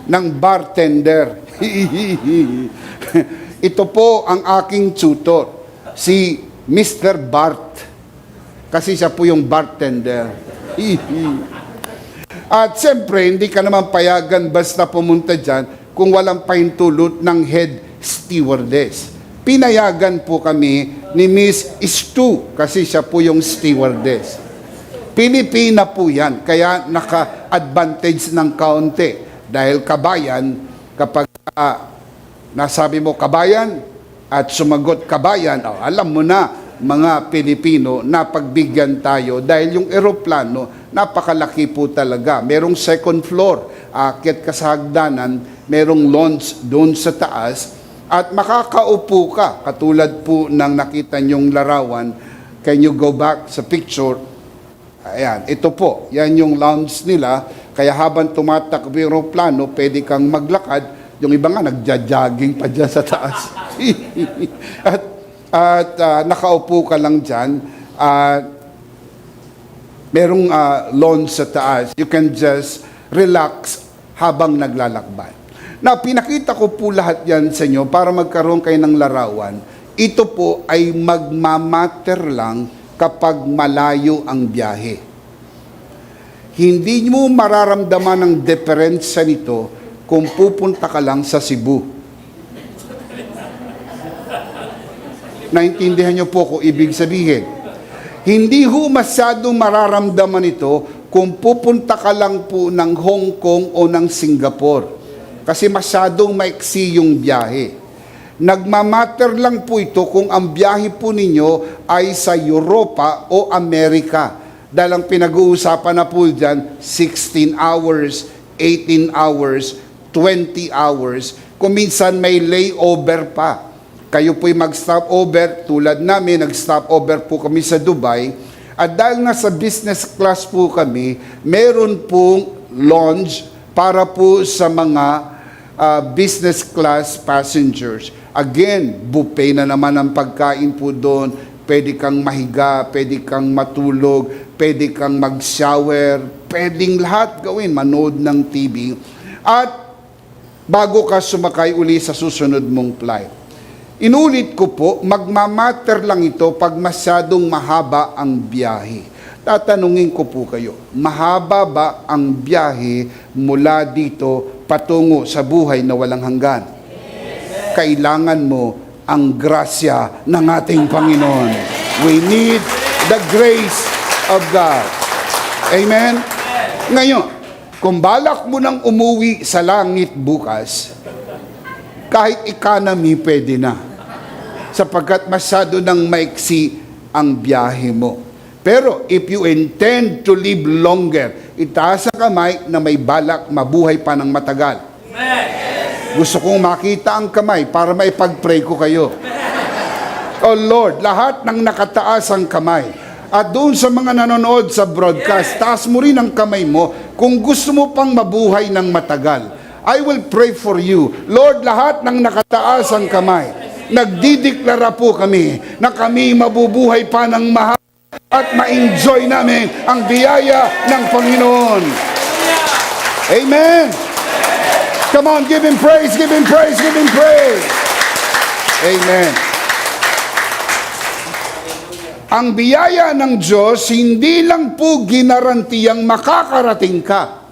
ng bartender. Ito po ang aking tutor, si Mr. Bart. Kasi siya po yung bartender. At siyempre, hindi ka naman payagan basta pumunta dyan kung walang pahintulot ng head stewardess. Pinayagan po kami ni Miss Stu kasi siya po yung stewardess. Pilipina po yan, kaya naka-advantage ng kaunti. Dahil kabayan, kapag nasabi mo kabayan at sumagot kabayan, alam mo na mga Pilipino na pagbigyan tayo dahil yung eroplano napakalaki po talaga. Merong second floor, aakyat ka sa hagdanan, merong launch doon sa taas at makakaupo ka katulad po ng nakita nyong larawan. Can you go back sa picture? Ayan, ito po, yan yung lounge nila. Kaya habang tumatakbo yung eroplano, pwede kang maglakad. Yung iba nga, nagja-jogging pa dyan sa taas. at nakaupo ka lang dyan. Merong lounge sa taas. You can just relax habang naglalakbay. Now, pinakita ko po lahat yan sa inyo para magkaroon kayo ng larawan. Ito po ay magmamatter lang kapag malayo ang biyahe. Hindi mo mararamdaman ang diferensya nito kung pupunta ka lang sa Cebu. Naintindihan niyo po kung ibig sabihin. Hindi ho masyadong mararamdaman ito kung pupunta ka lang po ng Hong Kong o ng Singapore. Kasi masyadong maiksi yung biyahe. Nagmamatter lang po ito kung ang biyahe po ninyo ay sa Europa o Amerika. Dahil ang pinag-uusapan na po dyan, 16 hours, 18 hours, 20 hours. Kung minsan may layover pa. Kayo po'y mag-stop over, tulad namin, nag-stop over po kami sa Dubai. At dahil nasa business class po kami, meron pong lounge para po sa mga business class passengers. Again, buffet na naman ang pagkain po doon. Pwede kang mahiga, pwede kang matulog, pwede kang mag-shower, pwedeng lahat gawin, manood ng TV. At bago ka sumakay uli sa susunod mong flight. Inulit ko po, magmamatter lang ito pag masyadong mahaba ang biyahe. Tatanungin ko po kayo, mahaba ba ang biyahe mula dito patungo sa buhay na walang hanggan? Yes. Kailangan mo ang grasya ng ating Panginoon. We need the grace of God. Amen? Ngayon, kung balak mo nang umuwi sa langit bukas, kahit economy pwede na. Sapagkat masyado nang maiksi ang biyahe mo. Pero if you intend to live longer, itaas ang kamay na may balak mabuhay pa ng matagal. Gusto kong makita ang kamay para maipag-pray ko kayo. Oh Lord, lahat ng nakataas ang kamay. At doon sa mga nanonood sa broadcast, taas mo rin ang kamay mo kung gusto mo pang mabuhay ng matagal. I will pray for you. Lord, lahat ng nakataas ang kamay, nagdideklara po kami na kami mabubuhay pa ng mahal at ma-enjoy namin ang biyaya ng Panginoon. Amen. Come on, give Him praise, give Him praise, give Him praise. Amen. Ang biyaya ng Diyos, hindi lang po ginarantiyang makakarating ka.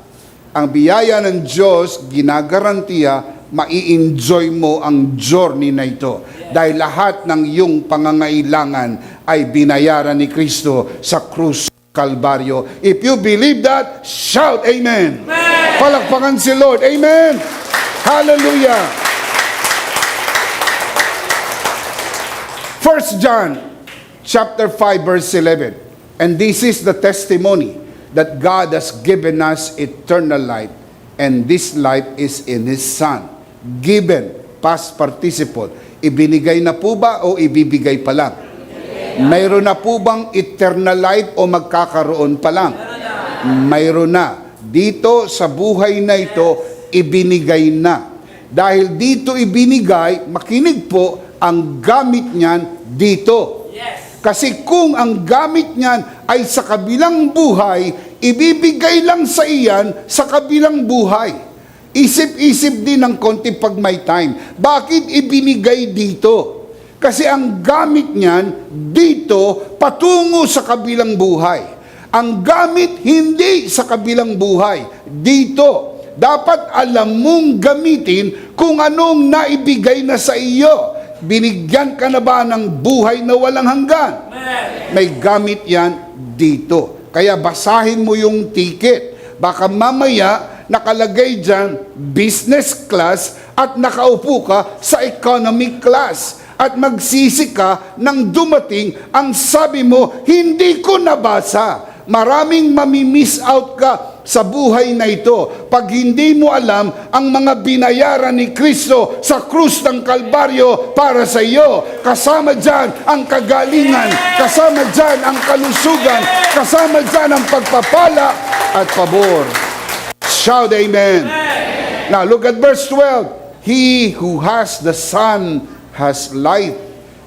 Ang biyaya ng Diyos, ginagarantiya, mai-enjoy mo ang journey na ito. Dahil lahat ng iyong pangangailangan ay binayaran ni Kristo sa krus Kalbaryo. If you believe that, shout amen. Amen. Palakpakan si Lord. Amen. Hallelujah. 1 John chapter 5 verse 11. And this is the testimony that God has given us eternal life, and this life is in His Son. Given, past participle. Ibinigay na po ba o ibibigay pa lang? Mayroon na po bang eternal life o magkakaroon pa lang? Mayroon na. Dito sa buhay na ito, ibinigay na. Dahil dito ibinigay, makinig po, ang gamit niyan dito. Kasi kung ang gamit niyan ay sa kabilang buhay, ibibigay lang sa iyan sa kabilang buhay. Isip-isip din ng konti pag may time. Bakit ibinigay dito? Kasi ang gamit niyan dito patungo sa kabilang buhay. Ang gamit hindi sa kabilang buhay, dito. Dapat alam mong gamitin kung anong naibigay na sa iyo. Binigyan ka na ba ng buhay na walang hanggan? May gamit yan dito. Kaya basahin mo yung ticket. Baka mamaya nakalagay dyan business class at nakaupo ka sa economy class. At magsisi ka nang dumating ang sabi mo, hindi ko nabasa. Maraming mamimiss out ka sa buhay na ito pag hindi mo alam ang mga binayaran ni Kristo sa krus ng Kalbaryo para sa iyo. Kasama dyan ang kagalingan, kasama dyan ang kalusugan, kasama dyan ang pagpapala at pabor. Shout amen. Now look at verse 12. He who has the Son has life.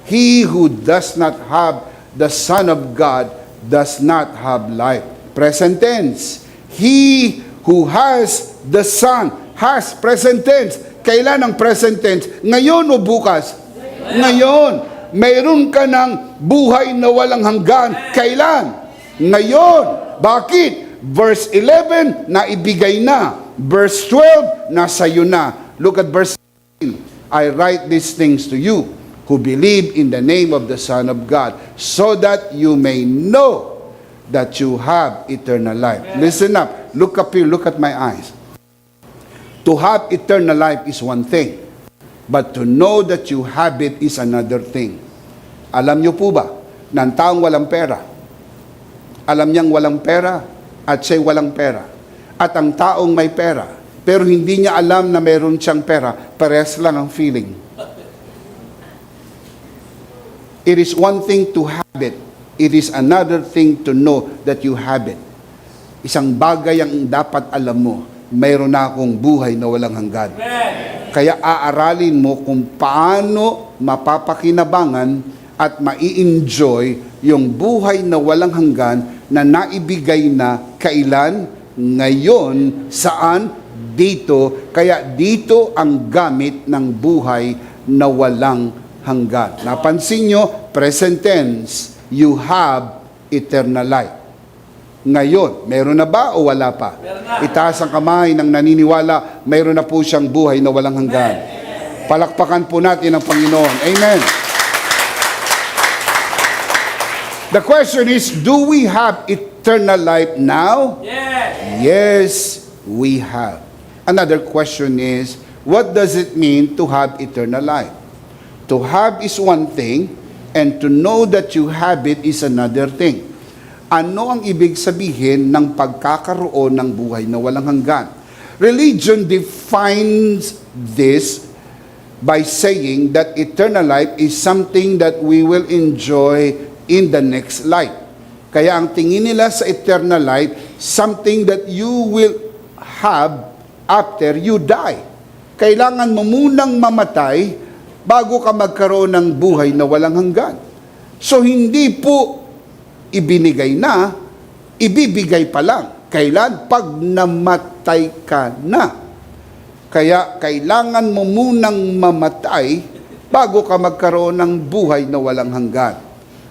He who does not have the Son of God does not have life. Present tense. He who has the Son has, present tense. Kailan ang present tense? Ngayon o bukas? Ngayon. Mayroon ka ng buhay na walang hanggan. Kailan? Ngayon. Bakit? Verse 11, naibigay na. Verse 12, nasa iyo na. Look at verse 16. I write these things to you who believe in the name of the Son of God, so that you may know that you have eternal life. Listen up. Look up here. Look at my eyes. To have eternal life is one thing, but to know that you have it is another thing. Alam niyo po ba na ang taong walang pera, alam niyang walang pera at siya'y walang pera. At ang taong may pera, pero hindi niya alam na meron siyang pera, parehas lang ang feeling. It is one thing to have it. It is another thing to know that you have it. Isang bagay ang dapat alam mo, mayroon na akong buhay na walang hanggan. Kaya aaralin mo kung paano mapapakinabangan at mai-enjoy yung buhay na walang hanggan na naibigay na kailan, ngayon, saan, dito. Kaya dito ang gamit ng buhay na walang hanggan. Napansin nyo, present tense, you have eternal life. Ngayon, meron na ba o wala pa? Itaas ang kamay ng naniniwala, meron na po siyang buhay na walang hanggan. Palakpakan po natin ang Panginoon. Amen. The question is, do we have eternal life now? Yes, we have. Another question is, what does it mean to have eternal life? To have is one thing, and to know that you have it is another thing. Ano ang ibig sabihin ng pagkakaroon ng buhay na walang hanggan? Religion defines this by saying that eternal life is something that we will enjoy in the next life. Kaya ang tingin nila sa eternal life, something that you will have after you die. Kailangan mo munang mamatay bago ka magkaroon ng buhay na walang hanggan. So hindi po ibinigay na, ibibigay pa lang. Kailan? Pag namatay ka na. Kaya kailangan mo munang mamatay bago ka magkaroon ng buhay na walang hanggan.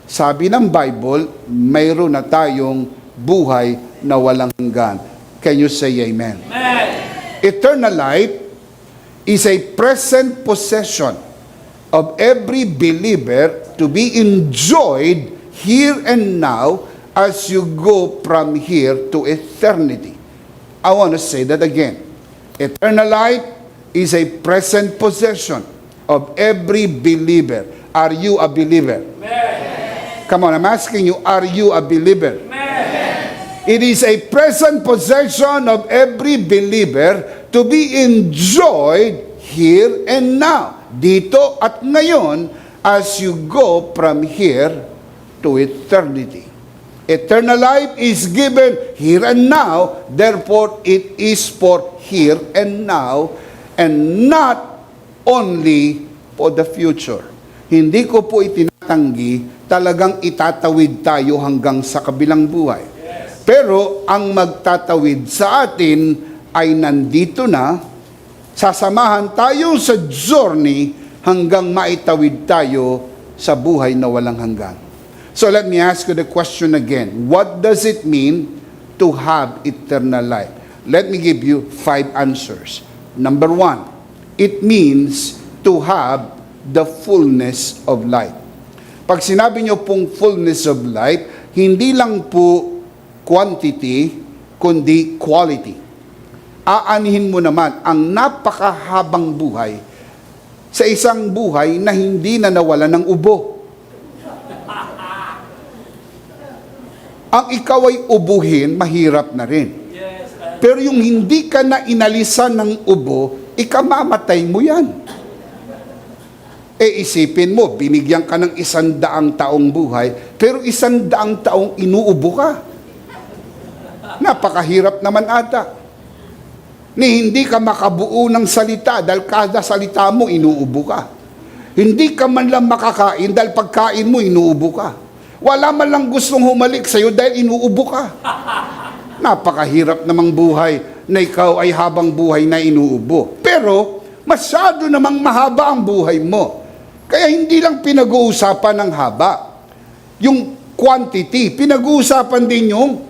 Sabi ng Bible, mayroon na tayong buhay na walang hanggan. Can you say amen? Amen. Eternal life is a present possession of every believer to be enjoyed here and now as you go from here to eternity. I want to say that again. Eternal life is a present possession of every believer. Are you a believer? Amen. Come on, I'm asking you, are you a believer? Amen. It is a present possession of every believer to be enjoyed here and now. Dito at ngayon, as you go from here to eternity. Eternal life is given here and now, therefore it is for here and now, and not only for the future. Hindi ko po itinatanggi, talagang itatawid tayo hanggang sa kabilang buhay. Pero ang magtatawid sa atin ay nandito na, sasamahan tayo sa journey hanggang maitawid tayo sa buhay na walang hanggan. So let me ask you the question again. What does it mean to have eternal life? Let me give you 5 answers. Number 1, it means to have the fullness of life. Pag sinabi nyo pong fullness of life, hindi lang po quantity, kundi quality. Aanihin mo naman ang napakahabang buhay sa isang buhay na hindi na nawala ng ubo. Ang ikaw ay ubuhin, mahirap na rin. Pero yung hindi ka na inalisan ng ubo, ikamamatay mo yan. Isipin mo, binigyan ka ng 100 taong buhay, pero 100 taong inuubo ka. Napakahirap naman ata. Ni hindi ka makabuo ng salita dahil kada salita mo inuubo ka. Hindi ka man lang makakain dahil pagkain mo inuubo ka. Wala man lang gustong humalik sa'yo dahil inuubo ka. Napakahirap namang buhay na ikaw ay habang buhay na inuubo. Pero masyado namang mahaba ang buhay mo. Kaya hindi lang pinag-uusapan ng haba. Yung quantity, pinag-uusapan din yung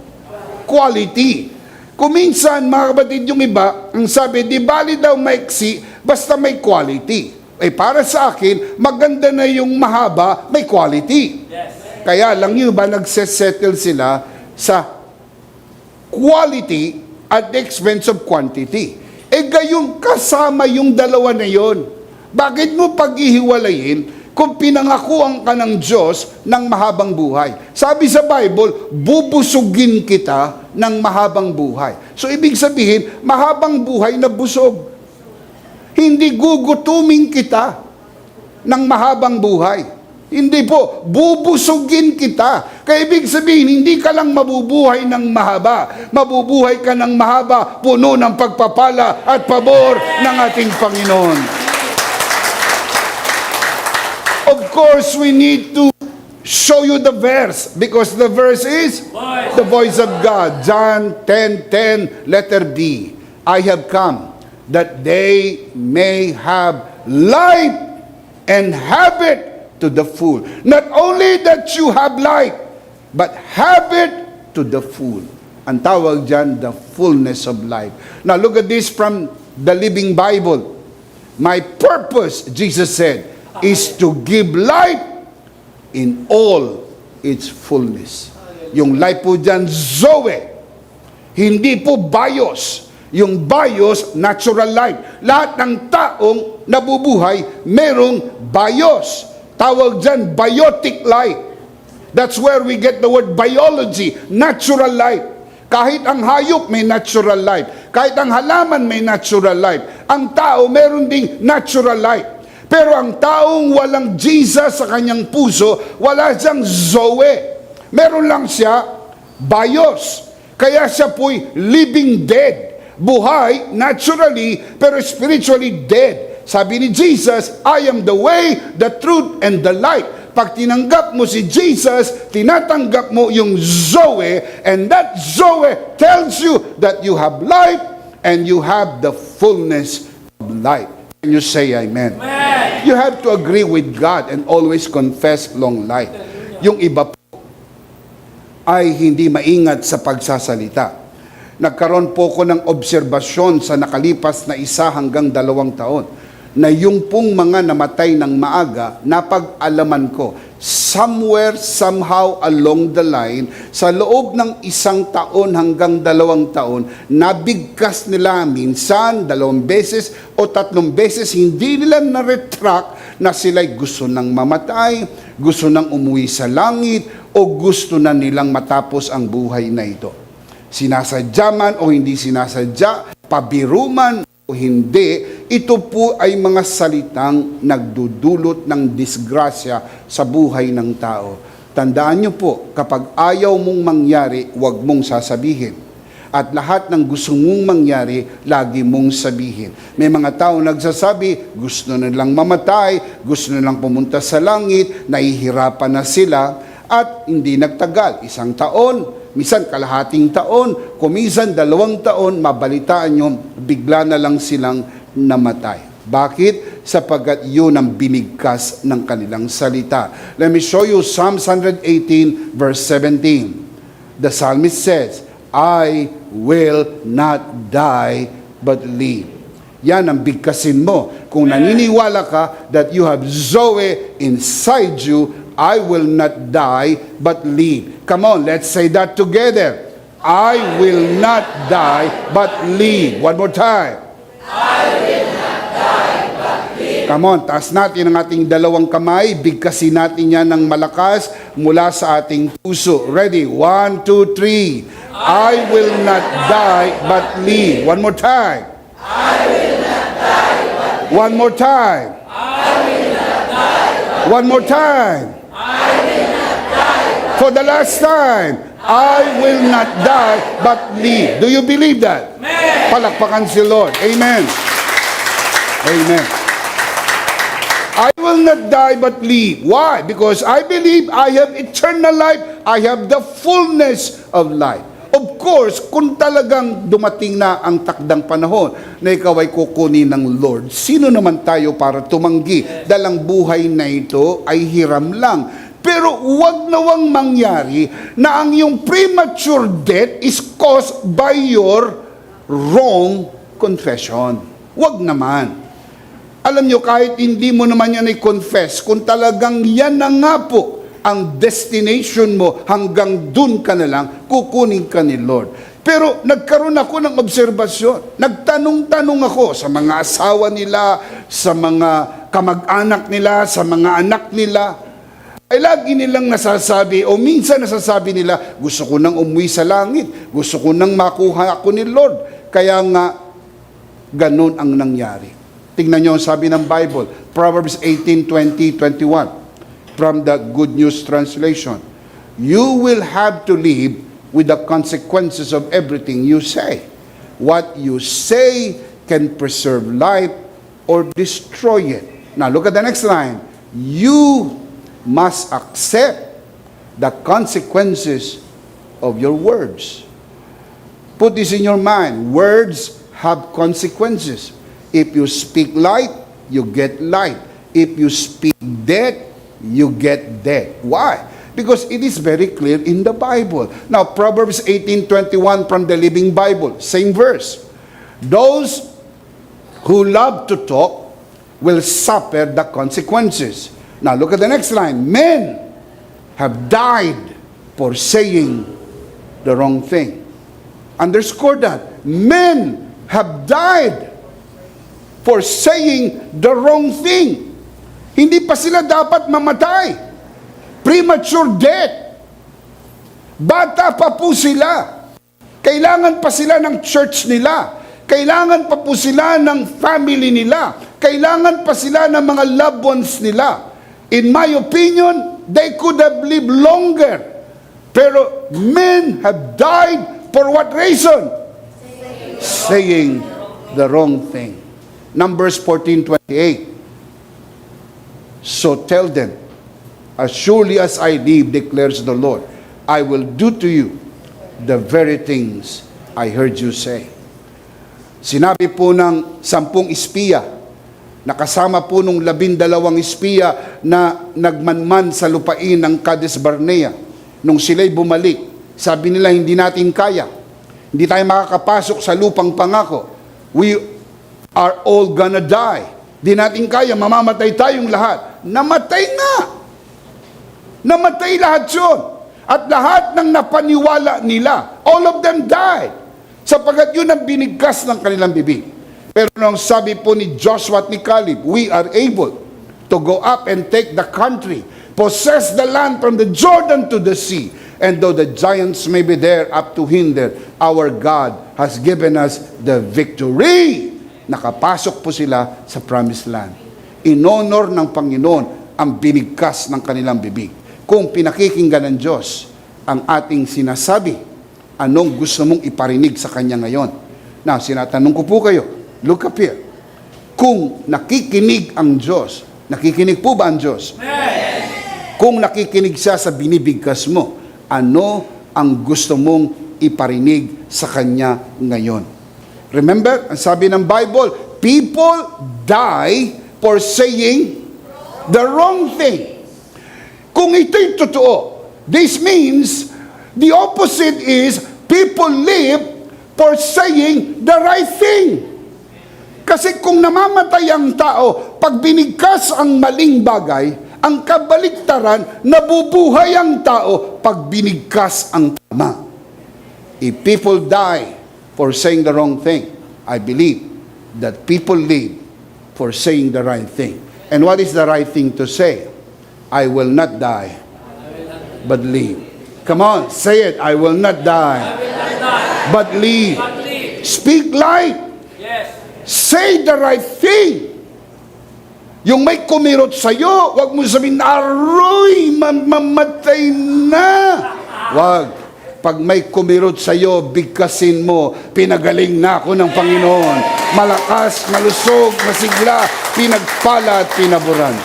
quality. Kung minsan, mga kapatid, yung iba, ang sabi, di bali daw maiksi, basta may quality. Para sa akin, maganda na yung mahaba, may quality. Kaya lang yung iba, nagsesettle sila sa quality at the expense of quantity. Gayong kasama yung dalawa na yon. Bakit mo paghihiwalayin kung pinangakuan ka ng Diyos ng mahabang buhay? Sabi sa Bible, bubusugin kita ng mahabang buhay. So ibig sabihin, mahabang buhay na busog. Hindi gugutumin kita ng mahabang buhay. Hindi po, bubusugin kita. Kaya ibig sabihin, hindi ka lang mabubuhay ng mahaba. Mabubuhay ka ng mahaba, puno ng pagpapala at pabor ng ating Panginoon. Of course, we need to show you the verse because the verse is the voice of God. John 10:10, letter B. I have come that they may have life and have it to the full. Not only that you have life, but have it to the full. Ang tawag dyan, the fullness of life. Now look at this from the Living Bible. My purpose, Jesus said, is to give life in all its fullness. Yung life po dyan, Zoe. Hindi po bios. Yung bios, natural life. Lahat ng taong nabubuhay, merong bios. Tawag dyan, biotic life. That's where we get the word biology, natural life. Kahit ang hayop may natural life. Kahit ang halaman may natural life. Ang tao meron ding natural life. Pero ang taong walang Jesus sa kanyang puso, wala siyang Zoe. Meron lang siya bios. Kaya siya po'y living dead. Buhay naturally, pero spiritually dead. Sabi ni Jesus, I am the way, the truth, and the light. Pag tinanggap mo si Jesus, tinatanggap mo yung Zoe, and that Zoe tells you that you have life and you have the fullness of life. Can you say amen? Amen? You have to agree with God and always confess long life. Yung iba po ay hindi maingat sa pagsasalita. Nagkaroon po ko ng obserbasyon sa nakalipas na 1 hanggang 2 taon na yung pong mga namatay ng maaga, napag-alaman ko, somewhere, somehow along the line, sa loob ng 1 taon hanggang 2 taon, nabigkas nila minsan, 2 beses o 3 beses, hindi nila na-retract na sila'y gusto nang mamatay, gusto nang umuwi sa langit, o gusto na nilang matapos ang buhay na ito. Sinasadya man o hindi sinasadya, pabiruman o hindi, ito po ay mga salitang nagdudulot ng disgrasya sa buhay ng tao. Tandaan niyo po, kapag ayaw mong mangyari, huwag mong sasabihin. At lahat ng gusto mong mangyari, lagi mong sabihin. May mga tao nagsasabi, gusto nilang mamatay, gusto nilang pumunta sa langit, nahihirapan na sila, at hindi nagtagal. 1 taon, minsan kalahating taon, kuminsan 2 taon, mabalitaan nyo, bigla na lang silang namatay. Bakit? Sapagkat yun ang binigkas ng kanilang salita. Let me show you Psalm 118 verse 17. The psalmist says, I will not die but live. Yan ang bigkasin mo. Kung naniniwala ka that you have Zoe inside you, I will not die but live. Come on, let's say that together. I will not die but live. One more time. Come on, taas natin ang ating 2 kamay, bigkasin natin yan ng malakas mula sa ating puso. Ready? 1, 2, 3. I will not die but live. One more time. I will not die but live. One more time. I will not die but One more time. I will not die but For the last time, I will not die but live. Do you believe that? Amen. Palakpakan si Lord. Amen. Amen. I will not die but live. Why? Because I believe I have eternal life. I have the fullness of life. Of course, kung talagang dumating na ang takdang panahon na ikaw ay kukunin ng Lord, sino naman tayo para tumanggi? Dalang buhay na ito ay hiram lang. Pero huwag nawang mangyari na ang iyong premature death is caused by your wrong confession. Huwag naman. Alam nyo, kahit hindi mo naman yan i-confess, kung talagang yan na nga po ang destination mo, hanggang dun ka na lang, kukunin ka ni Lord. Pero nagkaroon ako ng obserbasyon. Nagtanong-tanong ako sa mga asawa nila, sa mga kamag-anak nila, sa mga anak nila. Ay lagi nilang nasasabi, o minsan nasasabi nila, gusto ko nang umuwi sa langit, gusto ko nang makuha ako ni Lord. Kaya nga, ganun ang nangyari. Tingnan nyo ang sabi ng Bible, Proverbs 18:20, 21, from the Good News Translation. You will have to live with the consequences of everything you say. What you say can preserve life or destroy it. Now look at the next line. You must accept the consequences of your words. Put this in your mind. Words have consequences. If you speak light, you get light. If you speak death, you get death. Why? Because it is very clear in the Bible. Now, Proverbs 18:21 from the Living Bible, same verse. Those who love to talk will suffer the consequences. Now, look at the next line. Men have died for saying the wrong thing. Underscore that. Men have died for saying the wrong thing. Hindi pa sila dapat mamatay. Premature death. Bata pa po sila. Kailangan pa sila ng church nila. Kailangan pa po sila ng family nila. Kailangan pa sila ng mga loved ones nila. In my opinion, they could have lived longer. Pero men have died for what reason? Saying the wrong thing. Numbers 14:28. So tell them, as surely as I live, declares the Lord, I will do to you the very things I heard you say. Sinabi po ng 10 espiya, nakasama po nung 12 espiya na nagmanman sa lupain ng Cades Barnea. Nung sila'y bumalik, sabi nila, hindi natin kaya. Hindi tayo makakapasok sa lupang pangako. We are all gonna die. Di natin kaya, mamamatay tayong lahat. Namatay nga. Namatay lahat yun. At lahat ng napaniwala nila, all of them died. Sapagat yun ang binigkas ng kanilang bibig. Pero nung sabi po ni Joshua at ni Caleb, we are able to go up and take the country, possess the land from the Jordan to the sea. And though the giants may be there up to hinder, our God has given us the victory. Nakapasok po sila sa promised land. In-honor ng Panginoon ang binigkas ng kanilang bibig. Kung pinakikinggan ng Diyos ang ating sinasabi, Anong gusto mong iparinig sa Kanya ngayon? Now, sinatanong ko po kayo, look up here. Kung nakikinig ang Diyos, nakikinig po ba ang Diyos? Kung nakikinig siya sa binibigkas mo, ano ang gusto mong iparinig sa Kanya ngayon? Remember, ang sabi ng Bible, people die for saying the wrong thing. Kung ito'y totoo, this means the opposite is people live for saying the right thing. Kasi kung namamatay ang tao, pag binigkas ang maling bagay, ang kabaliktaran, nabubuhay ang tao pag binigkas ang tama. If people die for saying the wrong thing, I believe that people live for saying the right thing. And what is the right thing to say? I will not die, but live. Come on, say it. I will not die, but live. Speak light. Say the right thing. Yung may kumirot sa'yo, wag mo sabihin, aroy, mamamatay na. Wag. Pag may kumirot sa'yo, bigkasin mo, pinagaling na ako ng Panginoon. Malakas, malusog, masigla, pinagpala at pinaburan.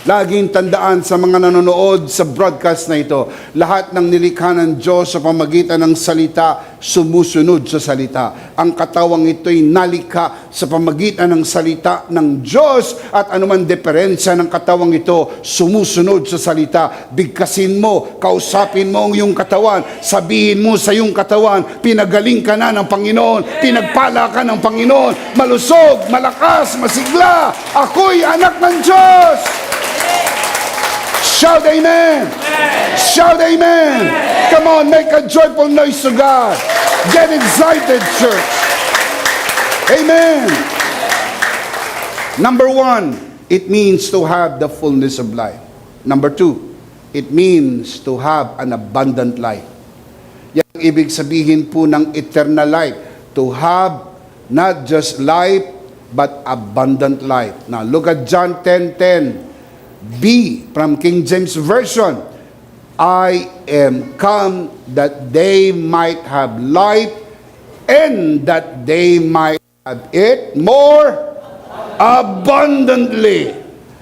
Laging tandaan sa mga nanonood sa broadcast na ito, lahat ng nilikha ng Diyos sa pamagitan ng salita, sumusunod sa salita. Ang katawang ito'y nalikha sa pamagitan ng salita ng Diyos at anuman diferensya ng katawang ito, sumusunod sa salita. Bigkasin mo, kausapin mo ang iyong katawan, sabihin mo sa iyong katawan, pinagaling ka na ng Panginoon, pinagpala ka ng Panginoon, malusog, malakas, masigla, ako'y anak ng Diyos. Shout amen. Shout amen. Come on, make a joyful noise to God. Get excited, church. Amen. Number 1, it means to have the fullness of life. Number 2, it means to have an abundant life. Yan ang ibig sabihin po ng eternal life. To have not just life, but abundant life. Now, look at John 10:10. B from King James Version. I am come that they might have life and that they might have it more abundantly.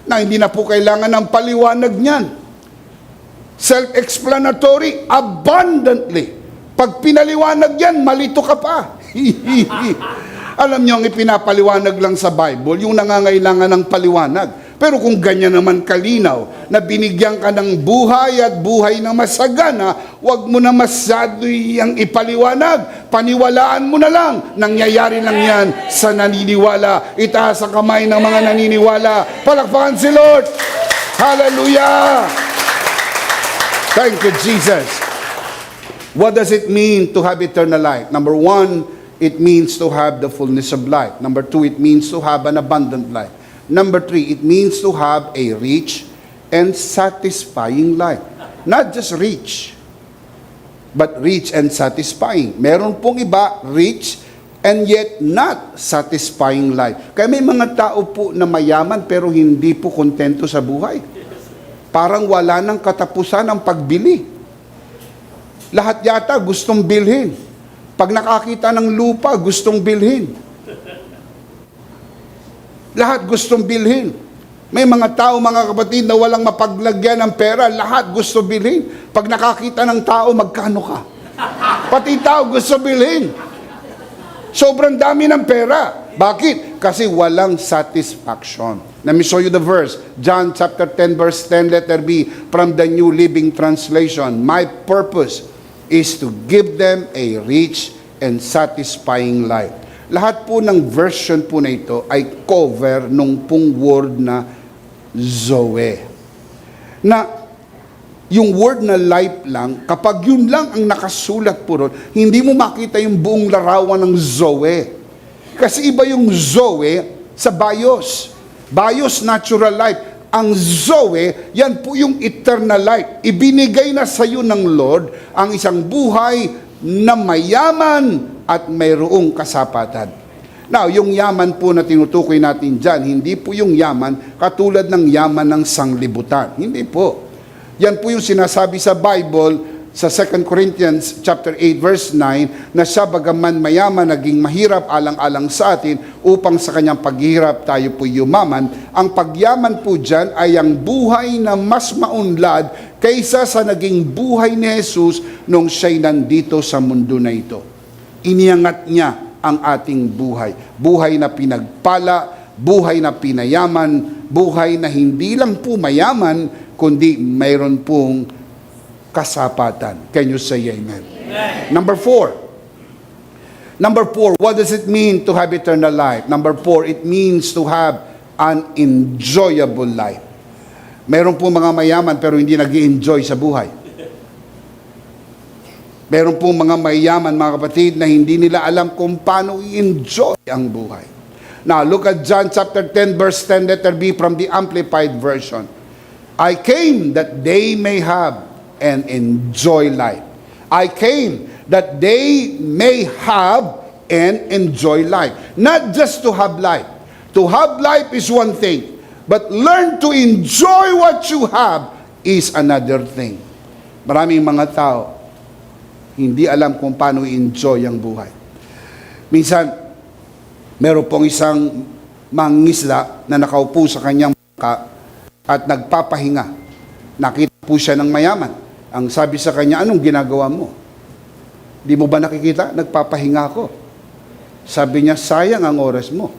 Na hindi na po kailangan ng paliwanag niyan. Self-explanatory, abundantly. Pag pinaliwanag yan, malito ka pa. Alam niyo, ang ipinapaliwanag lang sa Bible, yung nangangailangan ng paliwanag. Pero kung ganyan naman kalinaw, na binigyan ka ng buhay at buhay na masagana, wag mo na masyado yung ipaliwanag. Paniwalaan mo na lang. Nangyayari lang yan sa naniniwala. Itaas ang kamay ng mga naniniwala. Palakpakan si Lord. Hallelujah! Thank you, Jesus. What does it mean to have eternal life? Number 1, it means to have the fullness of life. Number 2, it means to have an abundant life. Number 3, it means to have a rich and satisfying life. Not just rich, but rich and satisfying. Meron pong iba, rich and yet not satisfying life. Kaya may mga tao po na mayaman pero hindi po kontento sa buhay. Parang wala nang katapusan ang pagbili. Lahat yata gustong bilhin. Pag nakakita ng lupa, gustong bilhin. Lahat gustong bilhin. May mga tao, mga kapatid, na walang mapaglagyan ng pera, lahat gusto bilhin. Pag nakakita ng tao, magkano ka? Pati tao gusto bilhin. Sobrang dami ng pera. Bakit? Kasi walang satisfaction. Let me show you the verse. John chapter 10 verse 10, letter B, from the New Living Translation. My purpose is to give them a rich and satisfying life. Lahat po ng version po na ito ay cover nung pong word na Zoe. Na yung word na life lang, kapag yun lang ang nakasulat po ron, hindi mo makita yung buong larawan ng Zoe. Kasi iba yung Zoe sa bios. Bios, natural life. Ang Zoe, yan po yung eternal life. Ibinigay na sa iyo ng Lord ang isang buhay na mayaman at mayroong kasapatan. Now, yung yaman po na tinutukoy natin dyan, hindi po yung yaman katulad ng yaman ng sanglibutan. Hindi po. Yan po yung sinasabi sa Bible sa 2 Corinthians chapter 8 verse 9 na siya bagaman mayaman naging mahirap alang-alang sa atin upang sa kanyang paghihirap tayo po yumaman. Ang pagyaman po dyan ay ang buhay na mas maunlad kaysa sa naging buhay ni Jesus nung siya'y nandito sa mundo na ito. Iniangat niya ang ating buhay. Buhay na pinagpala, buhay na pinayaman, buhay na hindi lang po mayaman, kundi mayroon pong kasapatan. Can you say amen? Amen. Number 4, what does it mean to have eternal life? Number 4, it means to have an enjoyable life. Mayroon po mga mayaman pero hindi nag-i-enjoy sa buhay. Mayroon po mga mayaman, mga kapatid, na hindi nila alam kung paano i-enjoy ang buhay. Now, look at John chapter 10 verse 10, letter B from the Amplified Version. I came that they may have and enjoy life. I came that they may have and enjoy life. Not just to have life. To have life is one thing, but learn to enjoy what you have is another thing. Maraming mga tao, hindi alam kung paano i-enjoy ang buhay. Minsan, meron pong isang mangisda na nakaupo sa kanyang bangka at nagpapahinga. Nakita po siya ng mayaman. Ang sabi sa kanya, anong ginagawa mo? Di mo ba nakikita? Nagpapahinga ako. Sabi niya, sayang ang oras mo.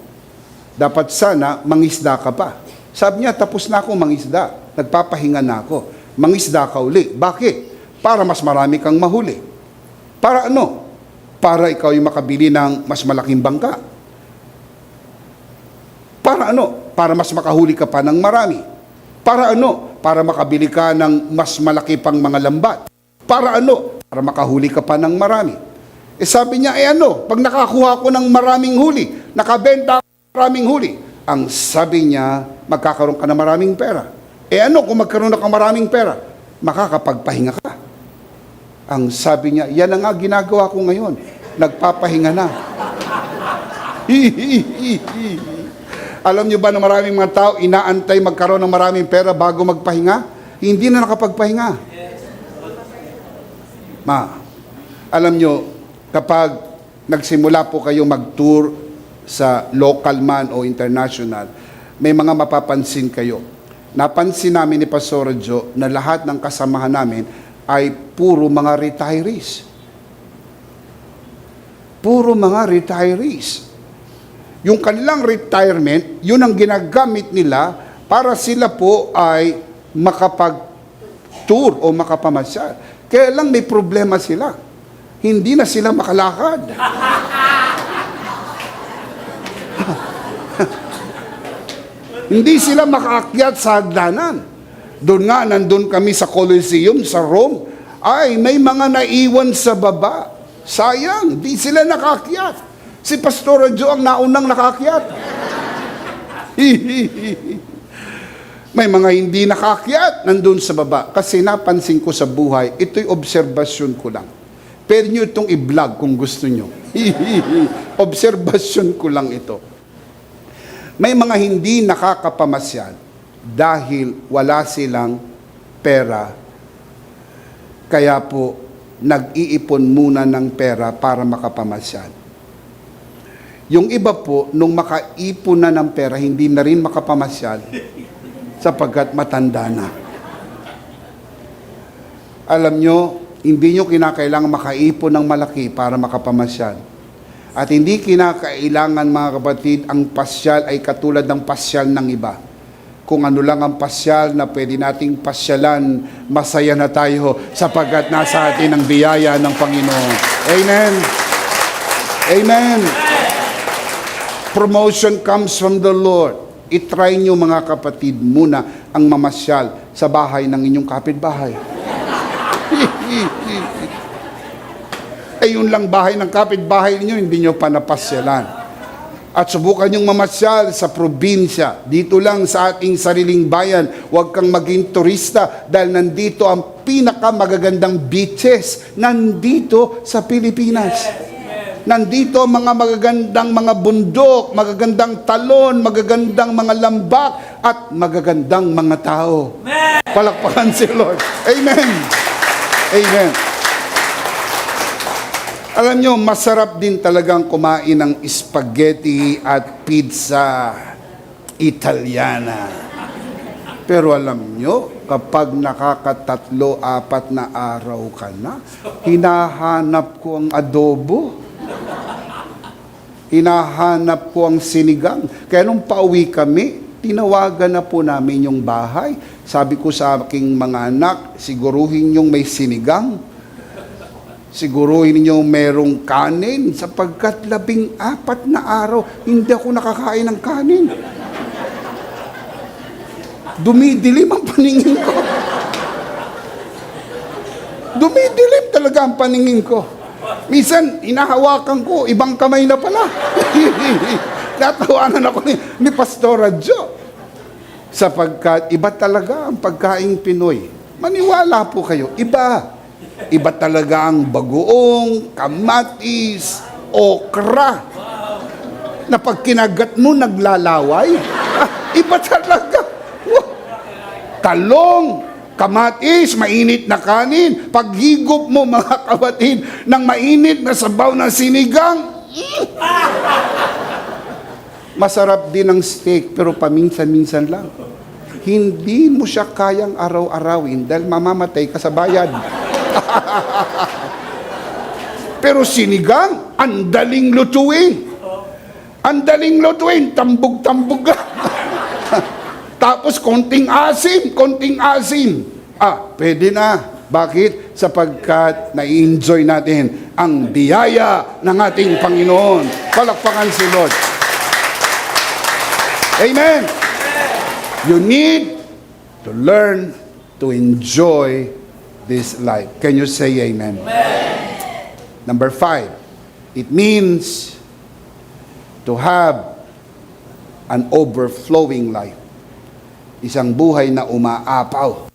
Dapat sana mangisda ka pa. Sabi niya, tapos na ako mangisda. Nagpapahinga na ako. Mangisda ka uli. Bakit? Para mas marami kang mahuli. Para ano? Para ikaw yung makabili ng mas malaking bangka. Para ano? Para mas makahuli ka pa ng marami. Para ano? Para makabili ka ng mas malaki pang mga lambat. Para ano? Para makahuli ka pa ng marami. Sabi niya, ano? Pag nakakuha ko ng maraming huli, nakabenta ako ng maraming huli, ang sabi niya, magkakaroon ka ng maraming pera. Ano kung magkaroon ka ng maraming pera? Makakapagpahinga ka. Ang sabi niya, yan ang nga ginagawa ko ngayon. Nagpapahinga na. Alam niyo ba na maraming mga tao inaantay magkaroon ng maraming pera bago magpahinga? Hindi na nakapagpahinga. Alam niyo, kapag nagsimula po kayo mag-tour sa local man o international, may mga mapapansin kayo. Napansin namin ni Pastor Joe na lahat ng kasamahan namin ay puro mga retirees. Puro mga retirees. Yung kanilang retirement, yun ang ginagamit nila para sila po ay makapag-tour o makapamasyal. Kaya lang may problema sila. Hindi na sila makalakad. Hindi sila makaakyat sa hagdanan. Doon nga, nandun kami sa Colosseum, sa Rome, ay may mga naiwan sa baba. Sayang, di sila nakaakyat. Si Pastor Joe ang naunang nakakyat. May mga hindi nakakyat nandun sa baba. Kasi napansin ko sa buhay, ito'y obserbasyon ko lang. Pwede nyo itong i-vlog kung gusto nyo. Obserbasyon ko lang ito. May mga hindi nakakapamasyal dahil wala silang pera. Kaya po, nag-iipon muna ng pera para makapamasyal. Yung iba po, nung makaipon na ng pera, hindi na rin makapamasyal sapagkat matanda na. Alam nyo, hindi nyo kinakailangan makaipon ng malaki para makapamasyal. At hindi kinakailangan, mga kapatid, ang pasyal ay katulad ng pasyal ng iba. Kung ano lang ang pasyal na pwede nating pasyalan, masaya na tayo sapagkat nasa atin ang biyaya ng Panginoon. Amen. Amen. Promotion comes from the Lord. I-try nyo, mga kapatid, muna ang mamasyal sa bahay ng inyong kapitbahay. Yun lang bahay ng kapitbahay niyo, hindi nyo pa napasyalan. At subukan yung mamasyal sa probinsya. Dito lang sa ating sariling bayan, huwag kang maging turista dahil nandito ang pinakamagagandang beaches. Nandito sa Pilipinas. Nandito ang mga magagandang mga bundok, magagandang talon, magagandang mga lambak, at magagandang mga tao. Palakpakan si Lord. Amen. Amen. Alam nyo, masarap din talagang kumain ng spaghetti at pizza Italiana. Pero alam nyo, kapag nakakatatlo, 4 na araw ka na, hinahanap ko ang adobo. Hinahanap ko ang sinigang. Kaya nung pauwi kami, tinawagan na po namin yung bahay. Sabi ko sa aking mga anak, siguruhin yung may sinigang. Siguruhin niyo merong kanin sapagkat 14 na araw hindi ako nakakain ng kanin. Dumidilim ang paningin ko. Dumidilim talaga ang paningin ko. Minsan, inahawakan ko, ibang kamay na pala. Natawanan ako ni Pastora Jo. Sapagkat iba talaga ang pagkain Pinoy. Maniwala po kayo, iba. Iba talaga ang bagoong, kamatis, okra. Na pag kinagat mo, naglalaway. Iba talaga. Talong, kamatis, mainit na kanin. Paghigop mo, mga kapatid, ng mainit na sabaw ng sinigang. Masarap din ang steak, pero paminsan-minsan lang. Hindi mo siya kayang araw-arawin dahil mamamatay ka sa bayad. Pero sinigang, ang daling lutuin. Ang daling lutuin, tambog-tambog lang. Tapos konting asim. Pwede na. Bakit? Sapagkat na-enjoy natin ang biyaya ng ating Panginoon. Palakpakan si Lord. Amen. You need to learn to enjoy this life. Can you say amen? Number 5, it means to have an overflowing life. Isang buhay na umaapaw.